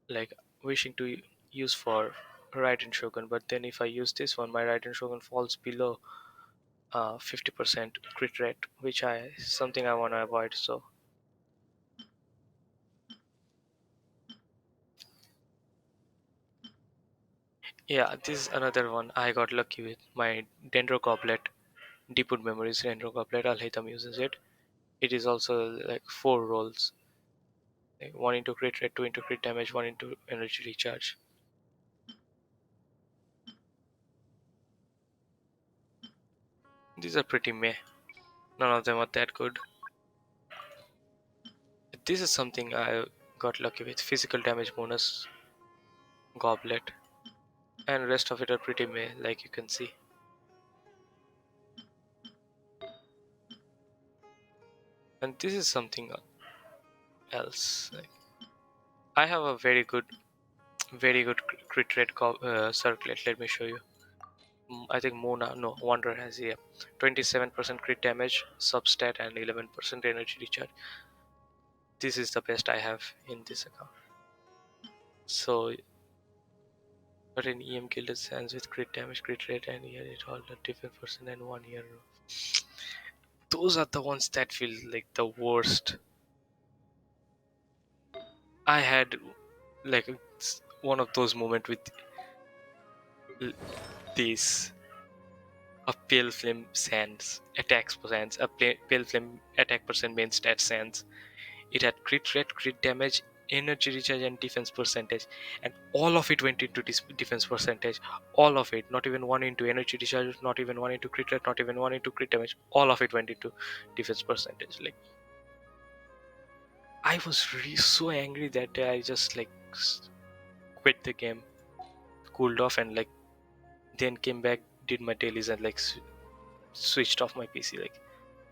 A: like wishing to use for Raiden Shogun, but then if I use this one, my Raiden Shogun falls below 50% crit rate, which I something I want to avoid. So yeah, this is another one I got lucky with my Dendro Goblet. Deepwood Memories Dendro Goblet. Alhaitham uses it. It is also like 4 rolls, like 1 into crit rate, 2 into crit damage, 1 into energy recharge. These are pretty meh. None of them are that good. This is something I got lucky with. Physical damage bonus, goblet, and rest of it are pretty meh, like you can see. And this is something else. Like, I have a very good crit rate circlet. Let me show you. I think Mona, no, Wonder has here 27% crit damage, substat, and 11% energy recharge. This is the best I have in this account. So, but in EM Gilded Sands with crit damage, crit rate, and here it all the different person and 1 year. Those are the ones that feel like the worst. I had like one of those moments with l- this a pale flame sands attacks sands a pale flame attack percent main stat sands. It had crit rate, crit damage, energy recharge, and defense percentage, and all of it went into this defense percentage. All of it, not even one into energy recharge, not even one into crit rate, not even one into crit damage. All of it went into defense percentage. Like I was really so angry that day. I just like quit the game, cooled off, and like then came back, did my dailies, and like switched off my PC. Like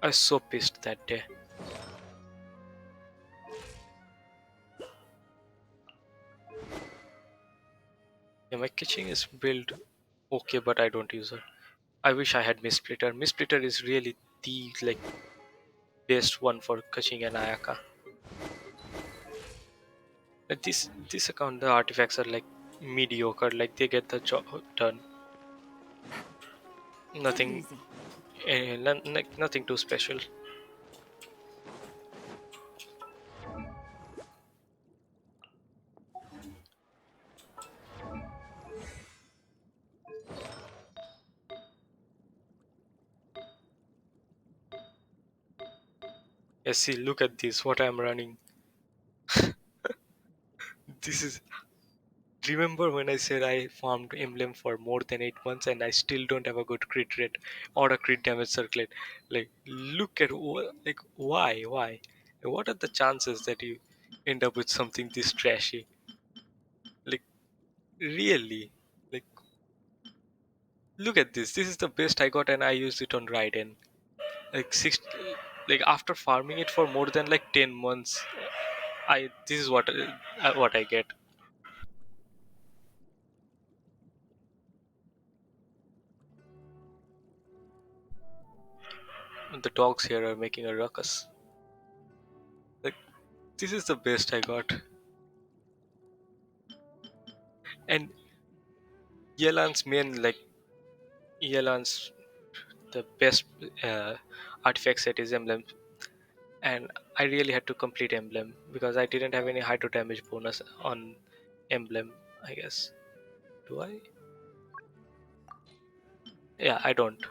A: I was so pissed that day. Yeah, my kitchen is built okay, but I don't use her. I wish I had Miss Splitter. Miss Splitter is really the like best one for Kaching and Ayaka. But this account the artifacts are like mediocre, like they get the job done.
B: Take it
A: Nothing
B: easy.
A: nothing too special. Yeah, see, look at this, what I'm running. This is remember when I said I farmed emblem for more than 8 months and I still don't have a good crit rate or a crit damage circlet. Like look at like why? What are the chances that you end up with something this trashy? Like really? Like look at this. This is the best I got and I used it on Raiden. Like like after farming it for more than like 10 months, I this is what I get. The dogs here are making a ruckus. Like this is the best I got. And Yelan's main like Yelan's the best artifact set is emblem, and I really had to complete emblem because I didn't have any hydro damage bonus on emblem. I guess do I? Yeah, I don't.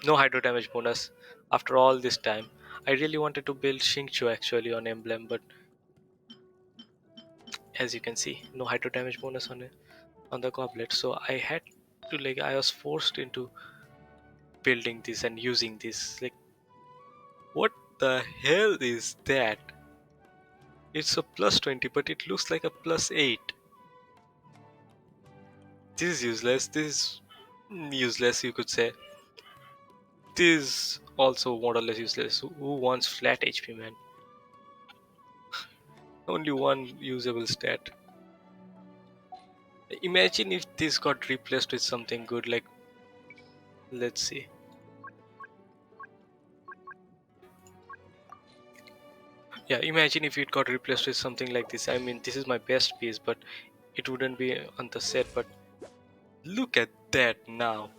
A: No hydro damage bonus after all this time. I really wanted to build Xingqiu actually on emblem, but as you can see, no hydro damage bonus on it on the goblet. So I had to like I was forced into building this and using this. Like what the hell is that? It's a plus 20, but it looks like a plus 8. This is useless. This is useless, you could say. This is also more or less useless. Who wants flat HP, man? Only one usable stat. Imagine if this got replaced with something good, like, let's see. Yeah, imagine if it got replaced with something like this. I mean, this is my best piece, but it wouldn't be on the set. But look at that now.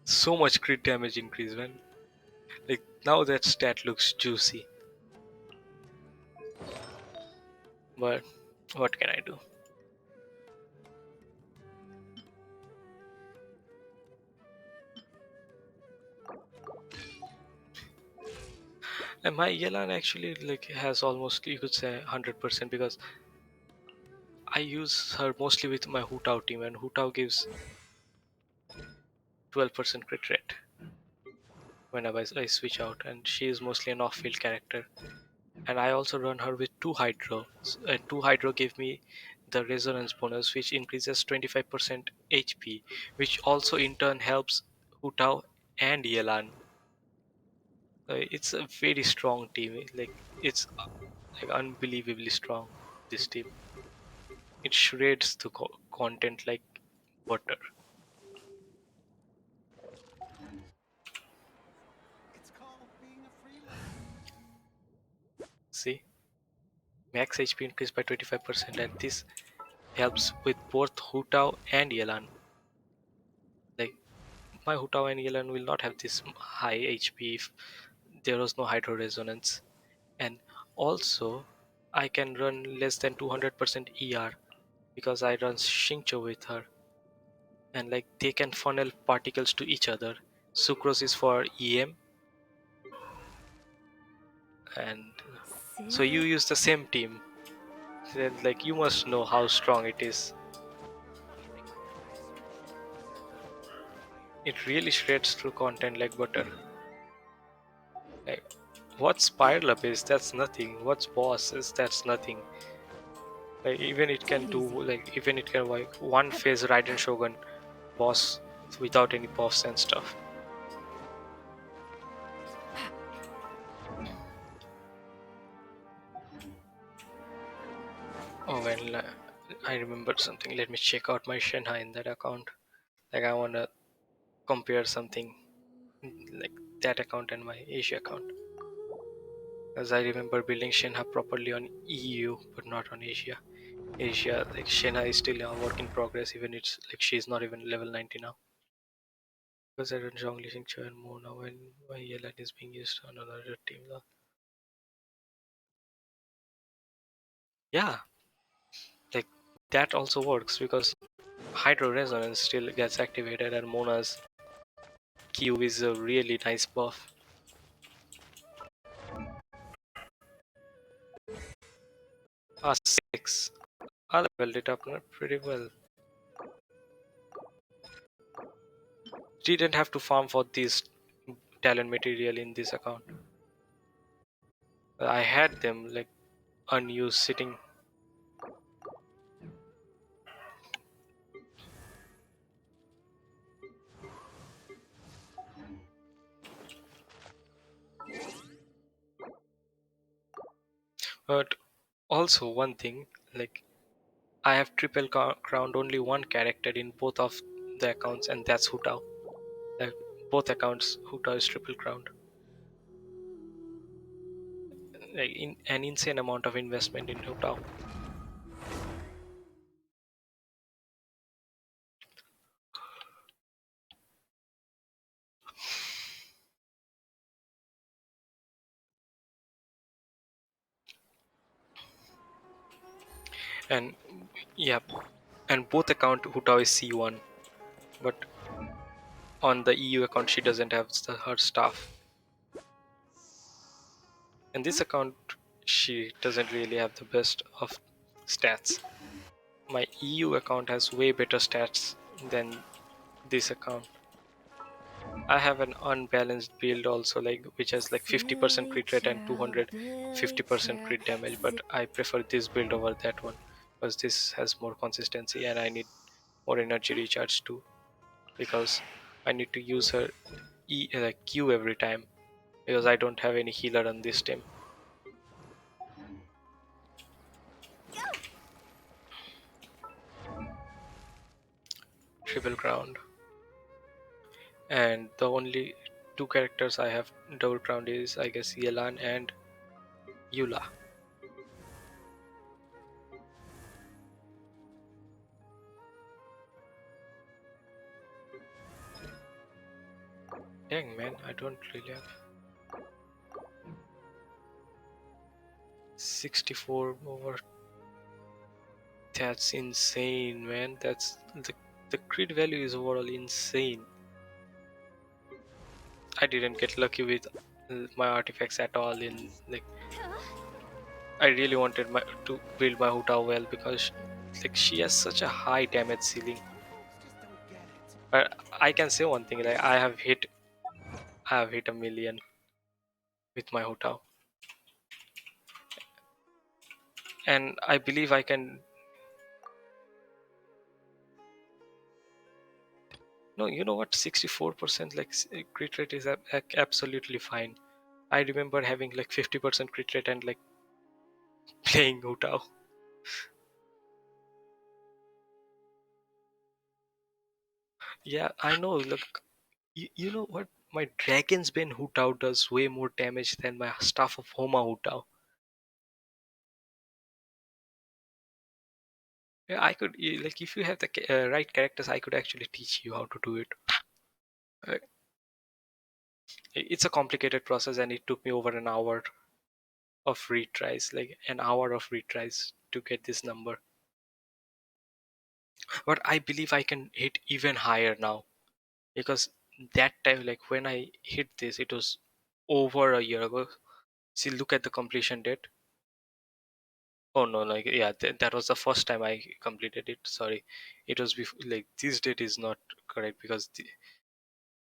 A: So much crit damage increase, man. Like, now that stat looks juicy. But what can I do? And my Yelan actually like has almost you could say 100% because I use her mostly with my Hutao team and Hutao gives 12% crit rate whenever I switch out and she is mostly an off-field character. And I also run her with 2 Hydro. 2 Hydro give me the resonance bonus, which increases 25% HP, which also in turn helps Hutao and Yelan. It's a very strong team. Like it's like unbelievably strong. This team, it shreds the content like butter. See, max HP increased by 25%, and this helps with both Hutao and Yelan. Like my Hutao and Yelan will not have this high HP if there was no hydro resonance. And also, I can run less than 200% ER because I run Xingqiu with her, and like they can funnel particles to each other. Sucrose is for EM, and so you use the same team. Then like you must know how strong it is. It really shreds through content like butter. Like what Spiral Up is, that's nothing. What's Boss is, that's nothing. Like even it
E: Take
A: can
E: it
A: do
E: easy.
A: like even it can like one phase Raiden Shogun boss without any buffs and stuff. Oh well, I remembered something. Let me check out my Shenhai in that account. Like I wanna compare something like that account and my Asia account. As I remember building Shenhai properly on EU but not on Asia. Asia like Shenhai is still a work in progress. Even it's like she's not even level 90 now. Because I run Zhongli, Xingqiu and more now when my Yelan is being used on another team now. Yeah, like that also works because Hydro Resonance still gets activated and Mona's Q is a really nice buff. Ah, 6. I leveled it up pretty well. Didn't have to farm for this talent material in this account. I had them like unused sitting. But also one thing, like I have triple crowned only one character in both of the accounts, and that's Hutao. Like both accounts, Hutao is triple crowned. Like in an insane amount of investment in Hutao. And yeah, and both account Hutao is C1, but on the EU account she doesn't have her staff. And this account she doesn't really have the best of stats. My EU account has way better stats than this account. I have an unbalanced build also, like which has like 50%
B: Silly
A: crit rate and
B: child, Billy
A: 250%
B: Chair.
A: crit damage, but I prefer this build over that one because this has more consistency and I need more energy recharge too, because I need to use her Q every time because I don't have any healer on this team. Triple ground, and the only two characters I have double crowned is I guess Yelan and Yula. Dang man, I don't really have 64 over. That's insane, man. That's the crit value is overall insane. I didn't get lucky with my artifacts at all. In like, I really wanted my to build my Hutao well because like she has such a high damage ceiling. But I can say one thing, like I have hit a million with my Hutao. And I believe I can. No, you know what? 64% like crit rate is absolutely fine. I remember having like 50% crit rate and like playing Utao. Yeah, I know. Look, you know what? My Dragon's Bane Hutao does way more damage than my Staff of Homa Hutao. Yeah, I could like if you have the right characters, I could actually teach you how to do it. Uh, it's a complicated process, and it took me over an hour of retries, like an hour of retries to get this number. But I believe I can hit even higher now because that time, like when I hit this, it was over a year ago. See, look at the completion date. Oh no, like yeah, that was the first time I completed it. Sorry, it was before. Like this date is not correct because the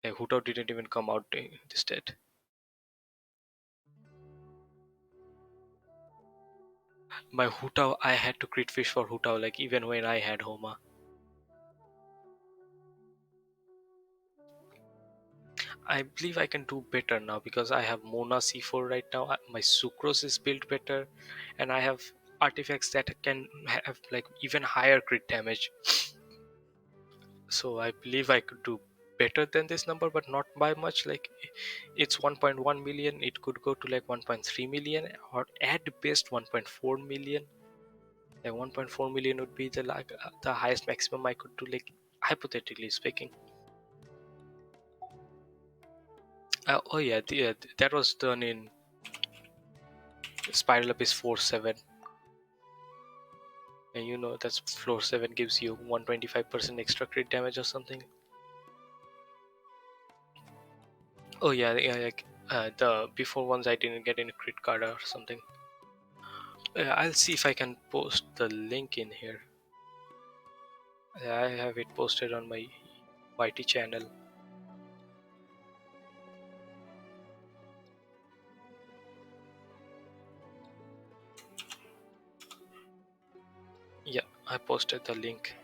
A: like, Hutao didn't even come out this date. My Hutao, I had to crit fish for Hutao, like even when I had Homa. I believe I can do better now because I have Mona C4 right now. My Sucrose is built better, and I have artifacts that can have like even higher crit damage. So I believe I could do better than this number, but not by much. Like it's 1.1 million. It could go to like 1.3 million, or at best 1.4 million. Like 1.4 million would be the like the highest maximum I could do. Like hypothetically speaking. Oh yeah, that was done in Spiral Abyss 4.7. And you know that's floor 7 gives you 125% extra crit damage or something. Oh yeah, like the before ones I didn't get any crit card or something. I'll see if I can post the link in here. I have it posted on my YT channel. Yeah, I posted the link.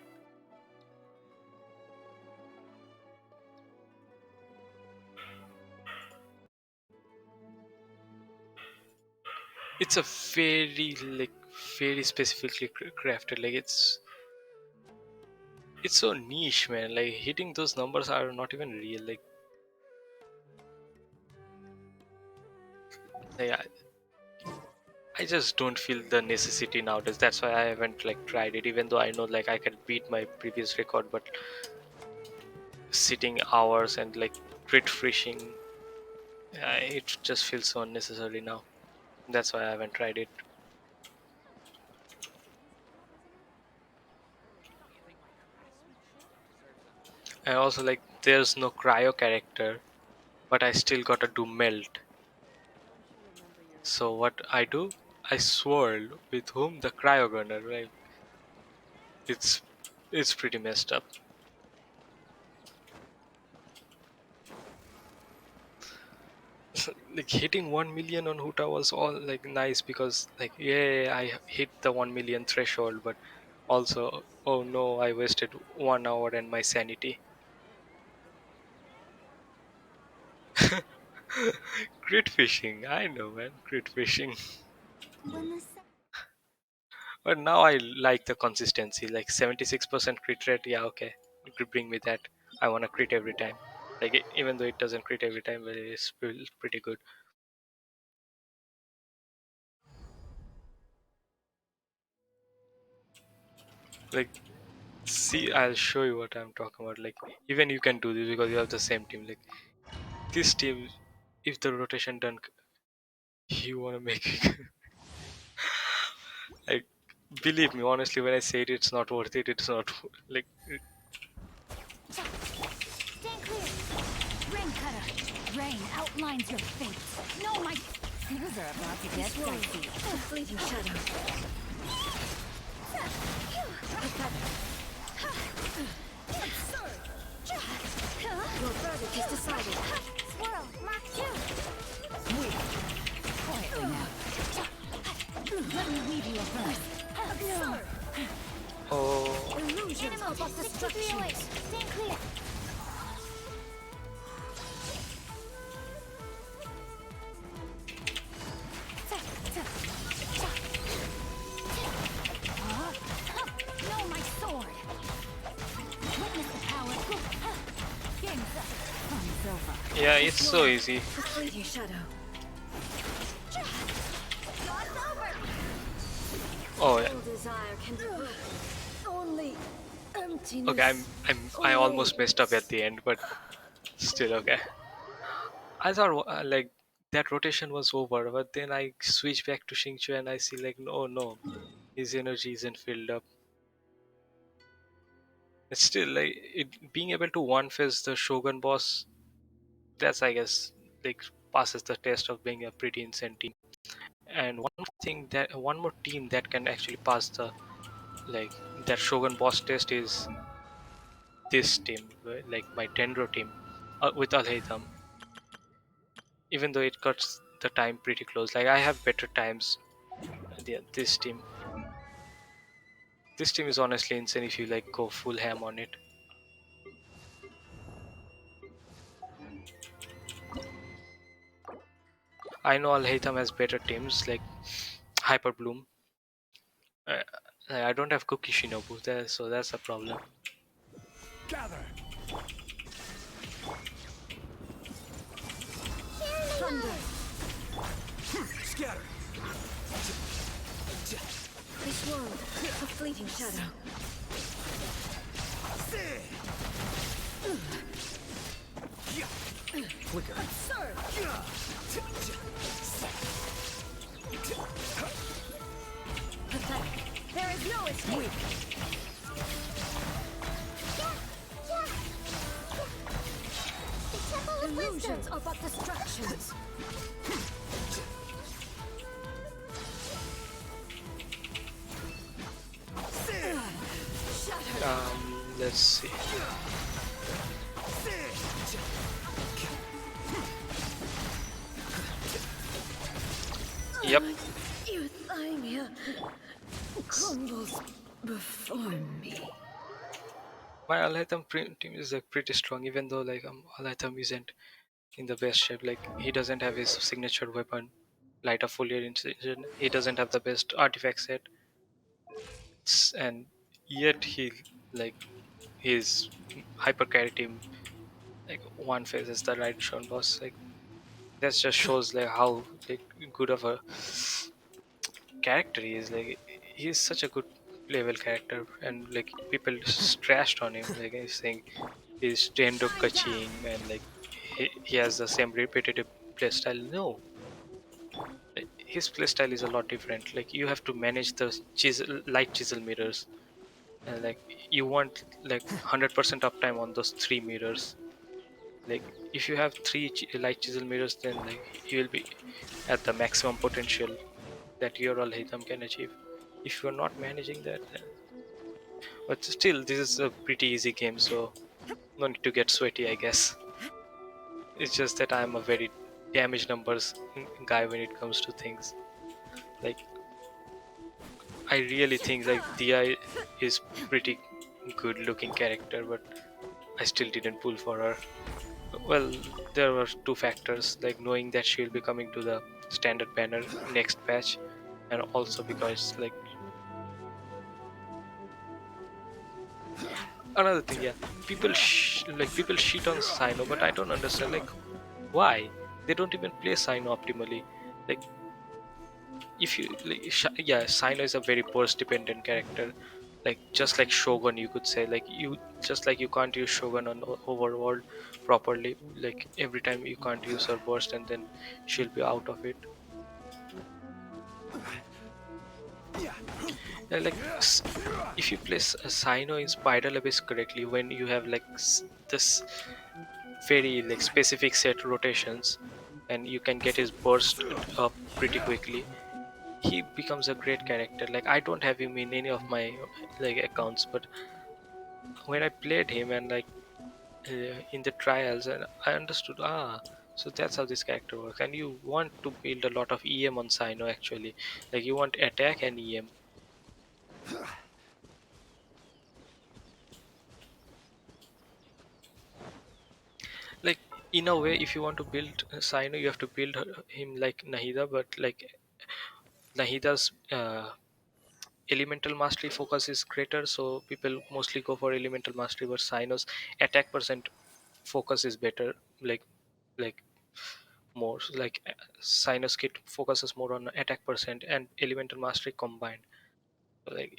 A: It's a very like very specifically crafted. Like it's so niche, man. Like hitting those numbers are not even real. Like I just don't feel the necessity nowadays. That's why I haven't like tried it, even though I know like I can beat my previous record. But sitting hours and like crit fishing, it just feels so unnecessary now. That's why I haven't tried it. And also like there's no cryo character, but I still gotta do melt. So what I do, I swirl with whom the cryo gunner, right? It's it's pretty messed up. Like hitting 1 million on Huta was all like nice because like yeah, I hit the 1 million threshold, but also oh no, I wasted 1 hour and my sanity. Crit fishing, I know, man, crit fishing.
C: When the
A: But now I like the consistency, like 76% crit rate. Yeah, okay, bring me that. I want to crit every time. Like even though it doesn't crit every time, but it's still pretty good. Like see, I'll show you what I'm talking about. Like even you can do this because you have the same team. Like this team, if the rotation done, you want to make it. Like believe me, honestly, when I say it, it's not worth it. It's not like
C: stand clear.
B: Rain cutter. Rain outlines your fate. No, my things are about to get dicey.
C: Fleeting shadow.
B: Your verdict is decided.
C: Swirl. Mark 2.
B: Quietly now. Let me weave you a verse.
A: Oh,
B: Illusions
C: Animal
B: of
C: test 6308.
B: destruction.
C: Stand clear.
B: No, my sword. Witness the power. Game's up. Fun's over.
A: yeah, it's so easy.
B: The fleeting shadow.
C: God's over.
A: Oh, yeah.
B: All desire can be broken. Only emptiness.
A: Okay, I almost messed up at the end, but still okay. I thought like that rotation was over, but then I switch back to Xingqiu and I see like no, his energy isn't filled up. It's still like being able to one face the Shogun boss. That's I guess like passes the test of being a pretty insane team. And one more team that can actually pass the like that Shogun boss test is this team, like my Dendro team with Al Haytham. Even though it cuts the time pretty close, like I have better times. Yeah, this team is honestly insane if you like go full ham on it. I know Al Haytham has better teams like Hyper Bloom. Uh, I don't have Cookie Shinobu there, so that's a problem.
D: Gather.
B: Thunder.
D: Scatter.
B: This world, a fleeting shadow.
D: Flicker.
B: Pathetic. There is no escape.
C: The Temple of Wisdom.
B: Illusions are but distractions. Shattered.
A: Let's see. Yep.
B: Euthymia crumbles before me.
A: My Alhaitham team is like pretty strong, even though like Alhaitham isn't in the best shape. Like he doesn't have his signature weapon, Light of Foliar Incision. He doesn't have the best artifact set, and yet he like his hyper carry team like one phase is the right shown boss. Like that just shows like how like good of a character he is. Like he's such a good level character, and like people trashed on him. Like he's saying he's Tendo Kaching and like he has the same repetitive playstyle. No, like, his playstyle is a lot different. Like you have to manage the light chisel mirrors, and like you want like 100% uptime on those three mirrors. Like if you have three light chisel mirrors, then like you will be at the maximum potential that your algorithm can achieve. If you're not managing that, but still, this is a pretty easy game, so no need to get sweaty, I guess. It's just that I'm a very damage numbers guy when it comes to things. Like I really think like Dia is pretty good looking character, but I still didn't pull for her. Well, there were two factors, like knowing that she'll be coming to the standard banner next patch, and also because like another thing, yeah, people shit on Sino, but I don't understand like why they don't even play Sino optimally. Like if you like, yeah, Sino is a very burst dependent character. Like just like Shogun, you could say like you just like you can't use Shogun on Overworld properly. Like every time you can't use her burst, and then she'll be out of it. Yeah, like if you place a Sino in Spider Abyss correctly, when you have like this very like specific set rotations, and you can get his burst up pretty quickly, he becomes a great character. Like I don't have him in any of my like accounts, but when I played him and like in the trials, and I understood, so that's how this character works. And you want to build a lot of EM on Sino actually, like you want attack and EM. Like in a way, if you want to build Sino, you have to build him like Nahida, but like Nahida's elemental mastery focus is greater, so people mostly go for elemental mastery, but Sino's attack percent focus is better. Like more so like Sinus kit focuses more on attack percent and elemental mastery combined. So, like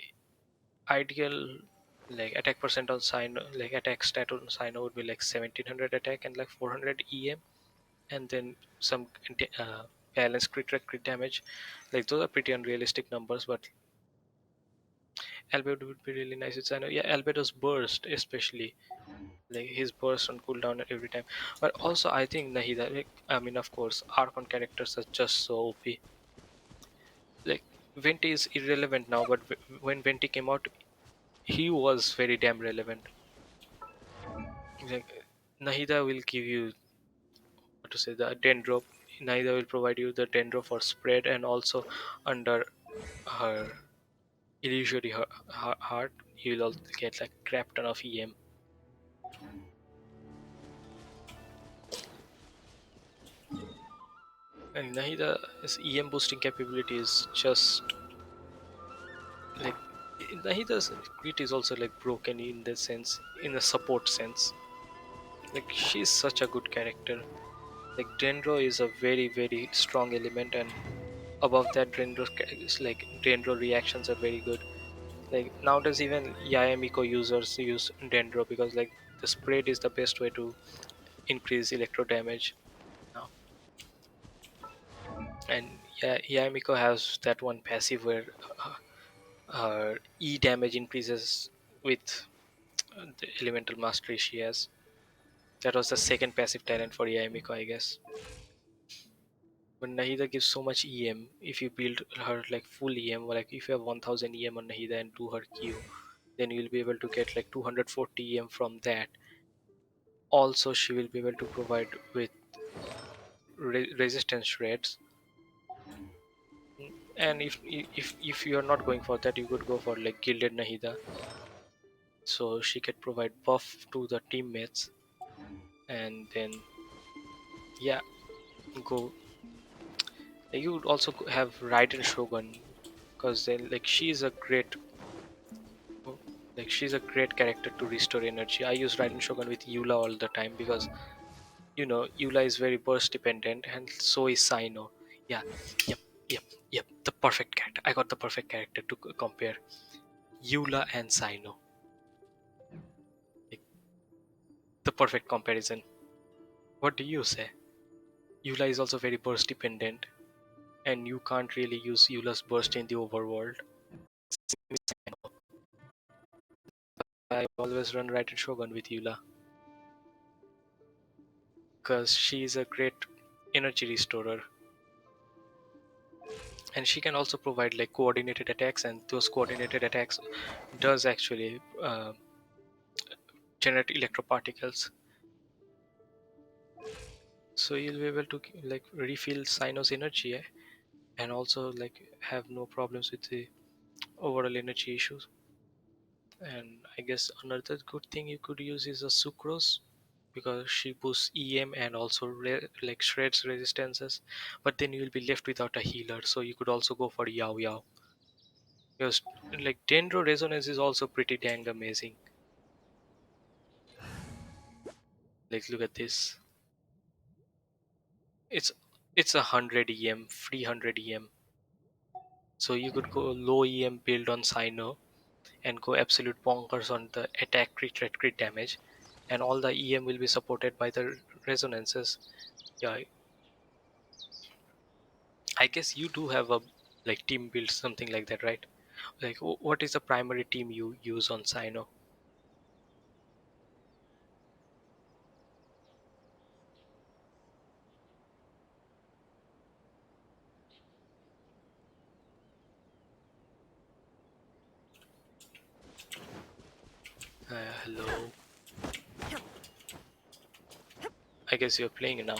A: ideal like attack percent on Sino, like attack stat on Sino would be like 1700 attack and like 400 EM, and then some balance crit damage. Like those are pretty unrealistic numbers, but Albedo would be really nice. It's I know, yeah, Albedo's burst especially, like his burst on cooldown every time. But also I think Nahida, like, I mean of course Archon characters are just so OP. Like Venti is irrelevant now, but when Venti came out, he was very damn relevant. Like Nahida will give you what to say the dendro. Nahida will provide you the dendro for spread, and also under her illusory heart, you will also get like crap ton of EM. And Nahida's EM boosting capability is just like Nahida's crit is also like broken in the sense, in the support sense. Like she's such a good character. Like Dendro is a very strong element, and above that is like Dendro reactions are very good. Like nowadays even Yayamiko users use Dendro because like the spread is the best way to increase electro damage now. And yeah, Yayamiko has that one passive where her E damage increases with the elemental mastery she has. That was the second passive talent for Yayamiko, I guess. But Nahida gives so much EM. If you build her like full EM, like if you have 1000 EM on Nahida and do her Q, then you'll be able to get like 240 EM from that. Also, she will be able to provide with resistance shreds. And if you are not going for that, you could go for like Gilded Nahida. So she could provide buff to the teammates, and then yeah, go. You would also have Raiden Shogun, because then like she's a great character to restore energy. I use Raiden Shogun with Eula all the time because Eula is very burst dependent, and so is Sino. Yeah, yep, yep, yep. The perfect character. I got the perfect character to compare Eula and Sino. Like, the perfect comparison. What do you say? Eula is also very burst dependent, and you can't really use Eula's burst in the overworld. I always run Raiden Shogun with Eula because she's a great energy restorer, and she can also provide like coordinated attacks, and those coordinated attacks does actually generate electroparticles, so you'll be able to like refill Sino's energy, and also like have no problems with the overall energy issues. And I guess another good thing you could use is a sucrose, because she boosts EM and also like shreds resistances, but then you will be left without a healer, so you could also go for Yao Yao, because like Dendro resonance is also pretty dang amazing. Like look at this, it's it's 100 EM, free 100 EM, so you could go low EM build on Sino and go absolute bonkers on the attack crit damage, and all the EM will be supported by the resonances. Yeah, I guess you do have a like team build something like that, right? Like what is the primary team you use on Sino? Hello, I guess you're playing now.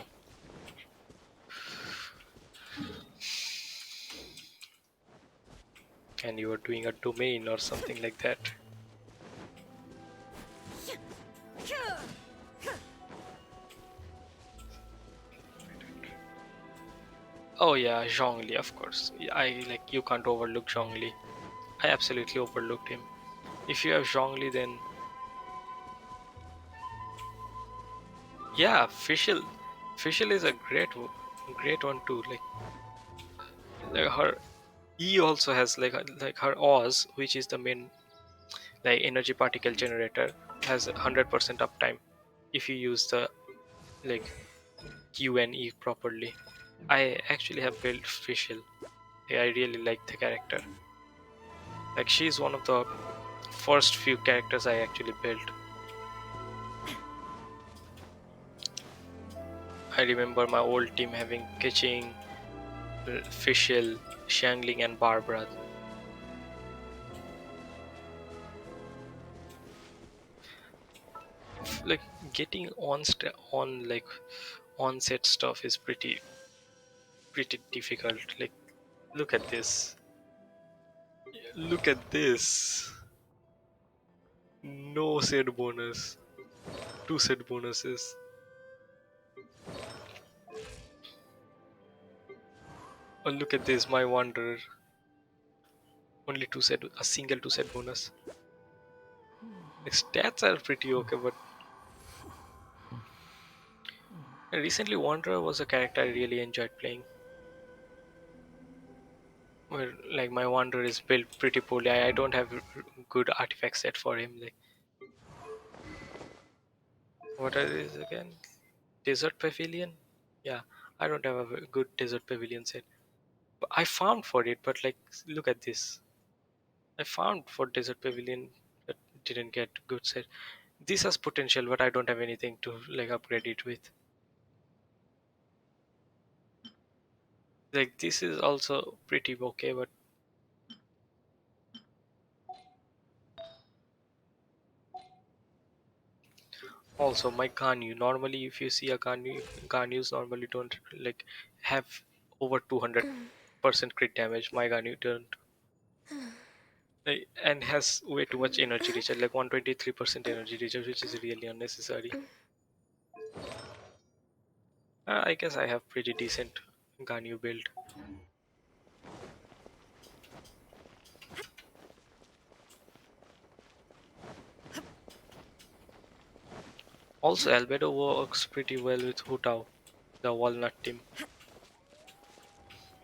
A: and you are doing a domain or something like that. Oh yeah, Zhongli, of course. I like you can't overlook Zhongli. I absolutely overlooked him. If you have Zhongli, then yeah, Fischl is a great one too. Like her E also has like her Oz, which is the main like energy particle generator, has 100% uptime if you use the like Q and E properly. I actually have built Fischl. Yeah, I really like the character. Like she's one of the first few characters I actually built. I remember my old team having Keqing, Fischl, Xiangling, and Barbara. Like getting on like on set stuff is pretty difficult. Like look at this. Look at this. No set bonus. Two set bonuses. Oh, look at this, my wanderer. Only two set, a single two set bonus. The stats are pretty okay, but recently Wanderer was a character I really enjoyed playing. Where like my Wanderer is built pretty poorly. I don't have good artifact set for him. Like what are these again? Desert Pavilion? Yeah, I don't have a good Desert Pavilion set. But I found for it, but like look at this. I found for Desert Pavilion that didn't get good set. This has potential, but I don't have anything to like upgrade it with. Like this is also pretty okay, but also my Ganyu. Normally, if you see a Ganyus normally don't like have over 200% crit damage. My Ganyu don't. And has way too much energy recharge, like 123% energy recharge, which is really unnecessary. I guess I have pretty decent Ganyu build. Also, Albedo works pretty well with Hutao, the Walnut team.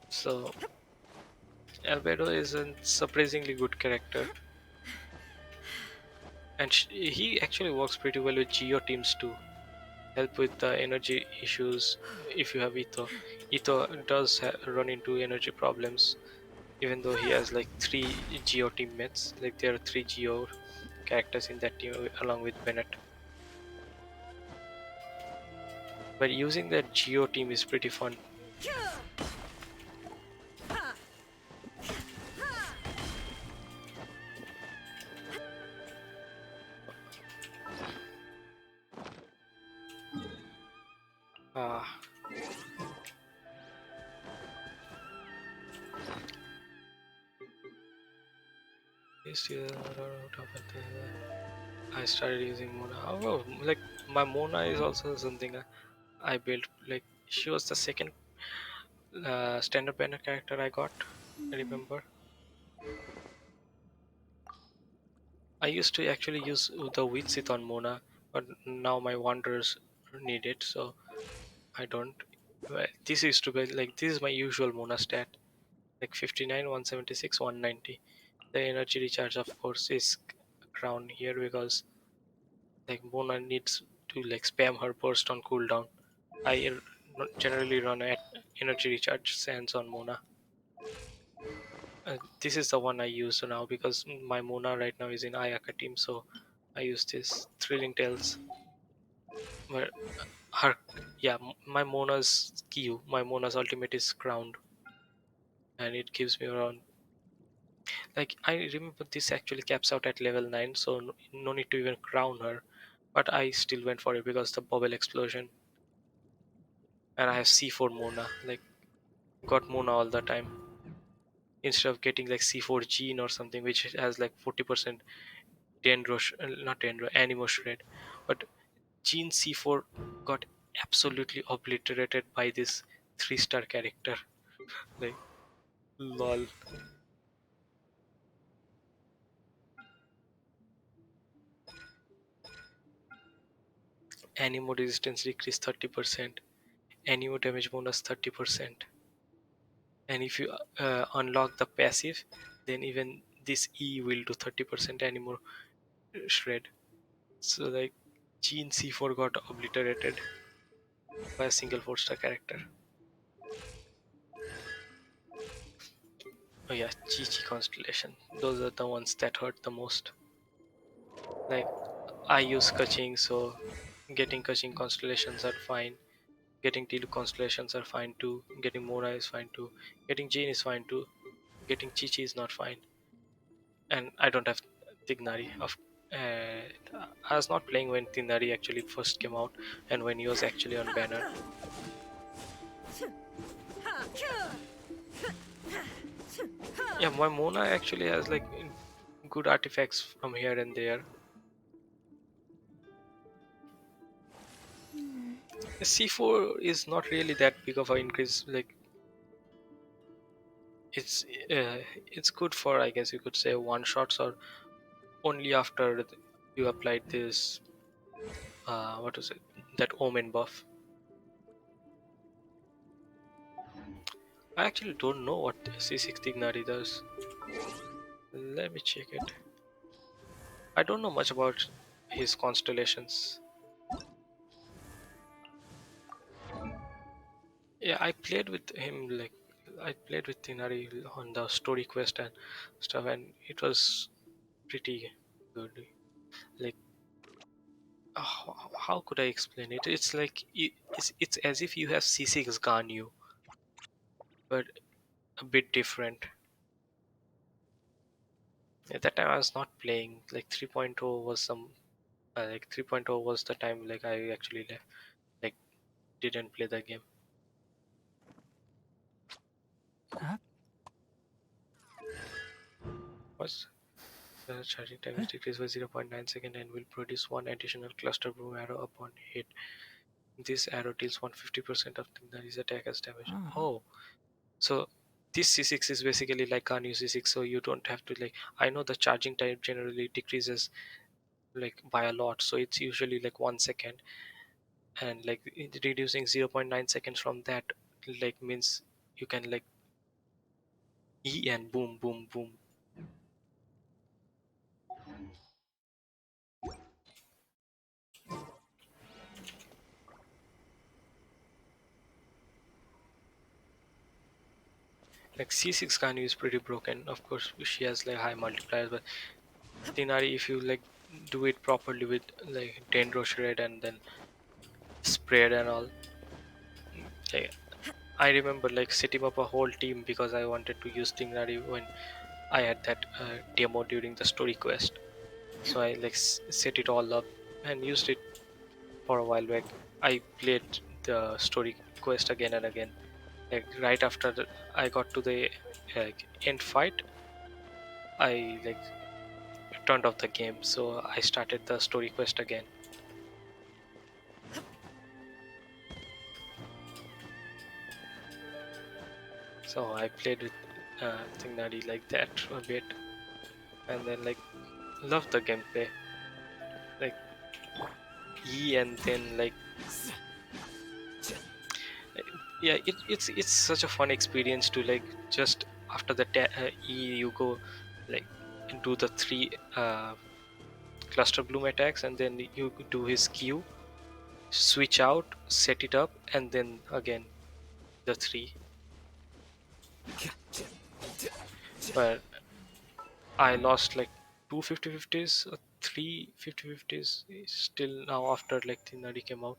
A: So Albedo is a surprisingly good character, and he actually works pretty well with Geo teams too. Help with the energy issues if you have Etho. Etho does run into energy problems, even though he has like three Geo teammates. Like there are three Geo characters in that team along with Bennett. But using that Geo team is pretty fun. Ah, this year I started using Mona. Oh, like my Mona is also something I built. Like she was the second standard banner character I got. I remember. I used to actually use the Witsit on Mona, but now my Wanderers need it, so I don't. Well, this used to be like this is my usual Mona stat, like 59, 176, 190. The energy recharge, of course, is crown here because like Mona needs to like spam her burst on cooldown. I generally run at energy recharge sands on Mona. This is the one I use now because my Mona right now is in Ayaka team, so I use this Thrilling Tales. Where her, yeah, my Mona's Q, my Mona's ultimate is crowned, and it gives me around. Like I remember this actually caps out at level 9, so no need to even crown her. But I still went for it because the bubble explosion, and I have C4 Mona, like got Mona all the time. instead of getting like C4 gene or something which has like 40% dendro not dendro animo shred, but gene C4 got absolutely obliterated by this 3-star character. Like, lol. Animo resistance decrease 30%, animo damage bonus 30%, and if you unlock the passive, then even this E will do 30% animo shred. So like Gene C4 got obliterated by a single 4-star character. Oh yeah, Chi Chi Constellation. Those are the ones that hurt the most. Like I use Kaching, so getting Kaching constellations are fine. Getting Tilu constellations are fine too. Getting Mora is fine too. Getting Jane is fine too. Getting Chi Chi is not fine. And I don't have Tignari. I was not playing when Tignari actually first came out and when he was actually on banner. Yeah, my Mona actually has like good artifacts from here and there. C4 is not really that big of an increase. Like it's uh, it's good for, I guess you could say, one shots, or only after you applied this what is it, that omen buff. I actually don't know what C6 Tignari does. Let me check it. I don't know much about his constellations. Yeah, I played with him, like I played with Tignari on the story quest and stuff, and it was pretty good. Like how could I explain it? It's like it's as if you have C6 Ganyu, but a bit different. At that time, I was not playing. Like 3.0 was some like 3.0 was the time like I actually left, like didn't play the game. Was the charging time is decreased by 0.9 seconds and will produce one additional cluster boom arrow upon hit. This arrow deals 150% of the attack as damage. Oh, so this C6 is basically like Ganyu C6, so you don't have to like. I know the charging time generally decreases like by a lot, so it's usually like 1 second, and like reducing 0.9 seconds from that like means you can like E and boom boom boom. Like C6 Ganyu is pretty broken. Of course, she has like high multipliers, but Tinari, if you like do it properly with like Dendro Shred and then spread and all, like, I remember like setting up a whole team because I wanted to use Tinari when I had that demo during the story quest. So I like set it all up and used it for a while back. I played the story quest again and again. Like right after I got to the end fight, I like turned off the game, so I started the story quest again. So I played with Tignari like that a bit, and then like loved the gameplay. Like E and then like yeah, it's such a fun experience to like just after the E you go like do the three cluster bloom attacks, and then you do his Q, switch out, set it up, and then again the three. But I lost like two 50-50s, three 50-50s still now after like Tinari came out.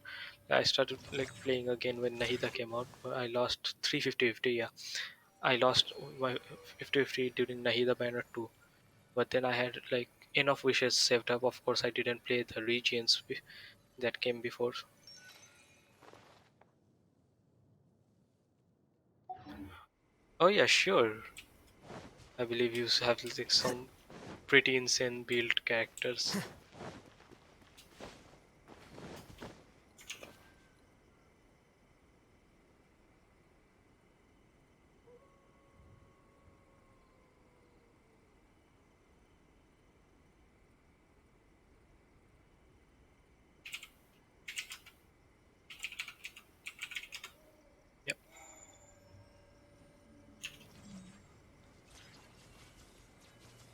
A: I started like playing again when Nahida came out. But I lost three 50-50, yeah. I lost my 50-50 during Nahida banner too. But then I had like enough wishes saved up. Of course, I didn't play the regions that came before. Oh yeah, sure. I believe you have like some pretty insane build characters. Yep.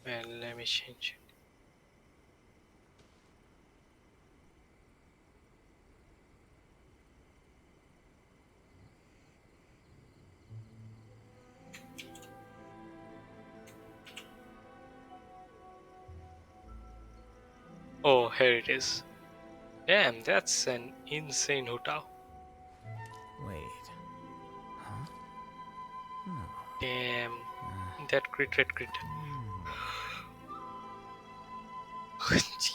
A: Well, let me change it. Oh, here it is. Damn, that's an insane Hutao.
D: Wait. Huh? No.
A: Damn, that crit, red crit.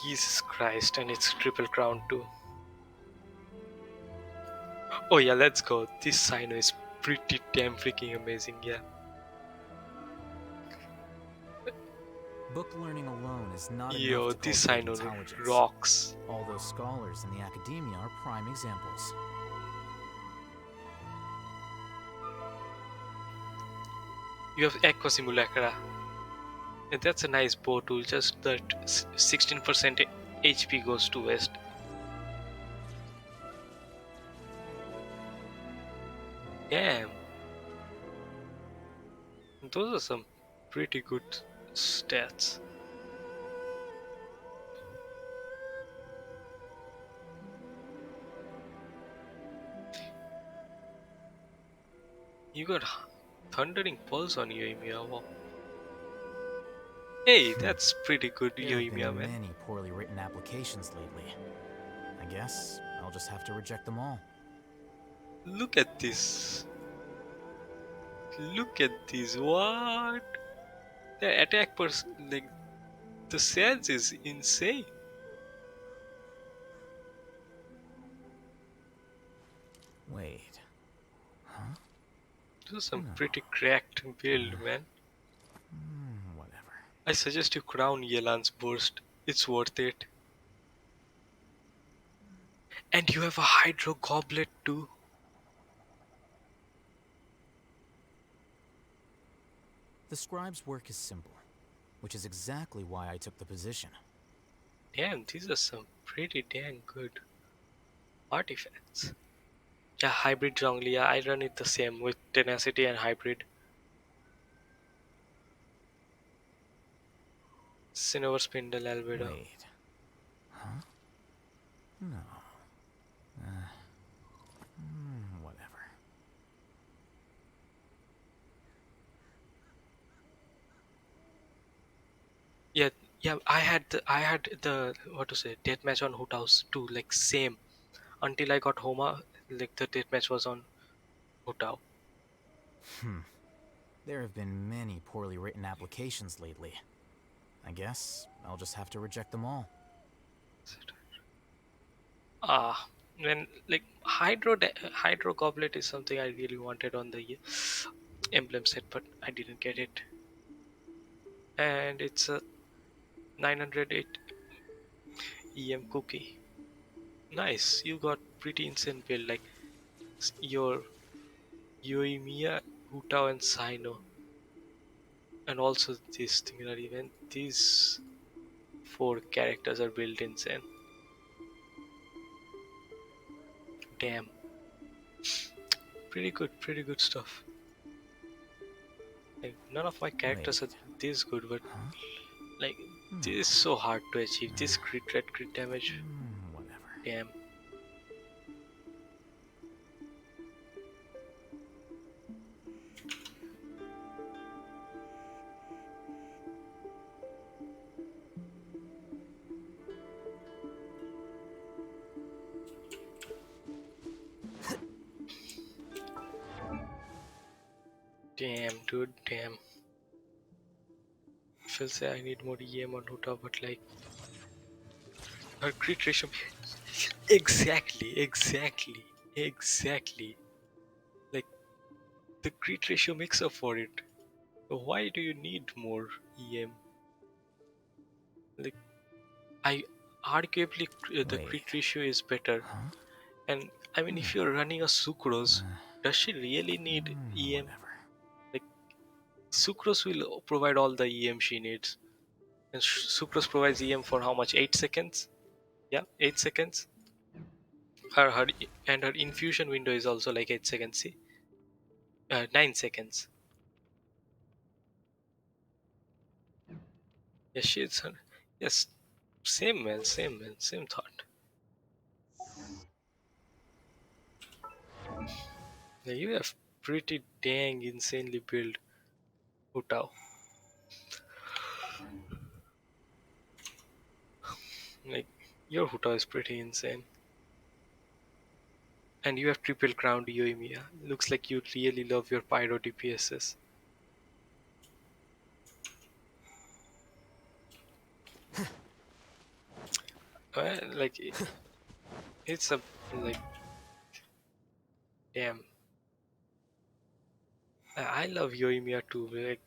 A: Jesus Christ, and it's triple crown too. Oh yeah, let's go. This Sino is pretty damn freaking amazing, yeah.
G: Book learning alone is not enough
A: Yo,
G: to
A: this
G: cultivate
A: Sino
G: intelligence.
A: rocks.
G: All those scholars in the academia are prime examples.
A: You have Echo Simulacra. And that's a nice bow tool, just that 16% HP goes to waste. Damn. Those are some pretty good stats. You got Thundering Pulse on Yoimiya. Wow. Hey, that's pretty good
G: There have
A: Yoimiya,
G: been
A: man.
G: many poorly written applications lately. I guess I'll just have to reject them all.
A: Look at this. Look at this. What? The attack person, like, the sense is insane.
G: Wait. Huh?
A: This is some
G: No.
A: pretty cracked build, man.
G: Whatever.
A: I suggest you crown Yelan's burst. It's worth it. And you have a Hydro Goblet too.
G: The scribe's work is simple, which is exactly why I took the position.
A: Damn, these are some pretty dang good artifacts. Yeah, Hybrid Zhongli, yeah, I run it the same with Tenacity and Hybrid. Cinnabar Spindle Albedo.
G: Wait. Huh? No. Whatever.
A: Yeah, yeah, I had the what to say deathmatch on Hoot House too, like same. Until I got Homa, like the deathmatch was on Hoot.
G: There have been many poorly written applications lately. I guess I'll just have to reject them all.
A: Ah, when like Hydro Goblet is something I really wanted on the emblem set, but I didn't get it. And it's a 908 EM cookie. Nice, you got pretty insane build like your Yoimiya, Hutao, and Sino, and also this thing that even these four characters are built insane. Damn, pretty good stuff. Like none of my characters are
G: Wait.
A: this good, but
G: Huh?
A: like this is so hard to achieve. This red crit damage.
G: Whatever.
A: Damn. Damn, dude, damn. She'll say I need more EM on Huta, but like her crit ratio. Exactly. Like the crit ratio makes up for it. Why do you need more EM? Like, I arguably the
D: Wait.
A: crit ratio is better,
D: Huh?
A: and I mean, if you're running a sucrose, does she really need EM?
D: Whatever.
A: Like, sucrose will provide all the EM she needs, and sucrose provides EM for how much? 8 seconds? Yeah, 8 seconds. Her and her infusion window is also like 8 seconds. See, 9 seconds. Yes, she's her. Yes, same man, same thought. Yeah, you have pretty dang insanely built Hutao. Like, your Hutao is pretty insane. And you have triple crowned Yoimiya. Looks like you really love your pyro DPSs. Well, like, it's a, like, damn. I love Yoimiya too. Like,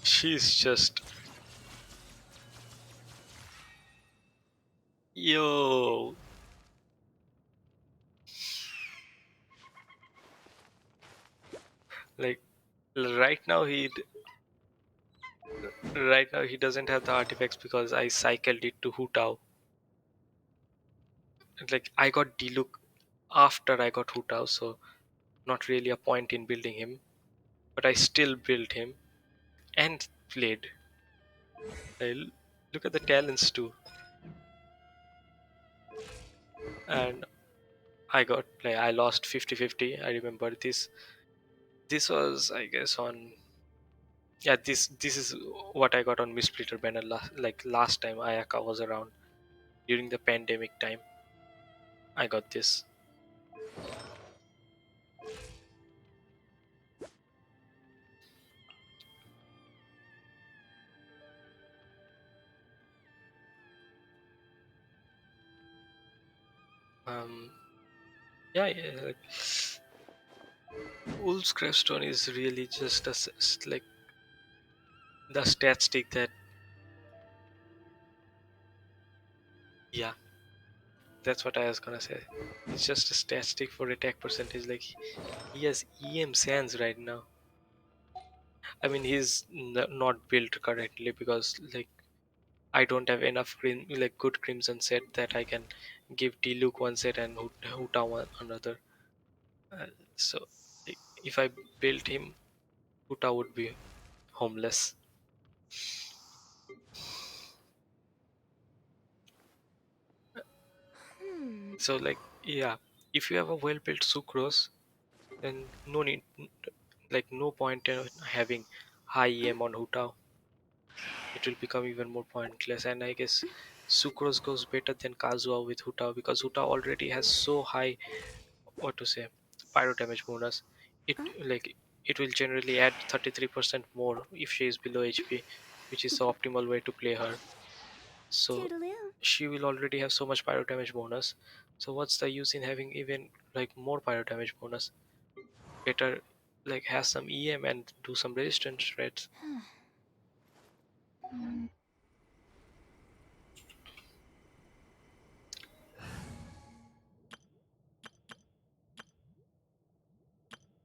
A: she's just, yo. Like, right now right now he doesn't have the artifacts because I cycled it to Hutao. Like, I got Diluc after I got Hutao, so not really a point in building him. But I still built him and played. Look at the talents too. And I lost 50-50. I remember this. This was, I guess, on, yeah, this is what I got on Missplitter banner last time Ayaka was around during the pandemic time. I got this. Um, yeah, yeah. Like, Wolf's Gravestone is really just like the stat stick that, yeah, that's what I was gonna say. It's just a stat stick for attack percentage. Like, he has EM Sands right now. I mean, he's not built currently because, like, I don't have enough like good Crimson set that I can give Diluc one set and Huta one another. Uh, so, like, if I built him, Huta would be homeless.
C: Hmm.
A: So, like, yeah, if you have a well built Sucrose, then no need, like, no point in having high EM on Hutao. It will become even more pointless. And I guess Sucrose goes better than Kazuha with Hutao because Hutao already has so high, what to say, pyro damage bonus. It, like, it will generally add 33% more if she is below HP, which is the optimal way to play her. So
C: Toodaloo.
A: she will already have so much pyro damage bonus. So what's the use in having even like more pyro damage bonus? Better like have some EM and do some resistance threats.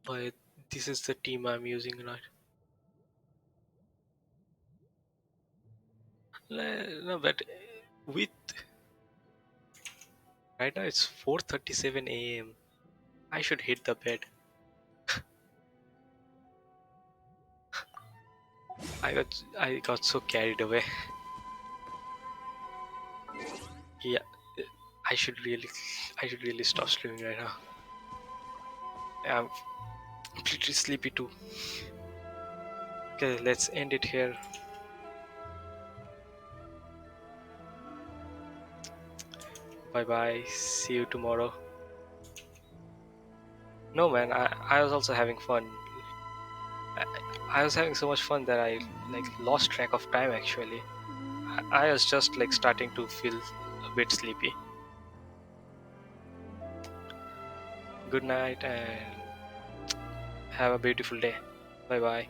A: But this is the team I'm using right. No, but with right now it's 4:37 a.m. I should hit the bed. I got so carried away. Yeah, I should really I should really stop streaming right now. I'm completely sleepy too. Okay, let's end it here. Bye bye. See you tomorrow. No man, I was also having fun. I, I was having so much fun that I like lost track of time actually. I was just like starting to feel a bit sleepy. Good night and have a beautiful day. Bye bye.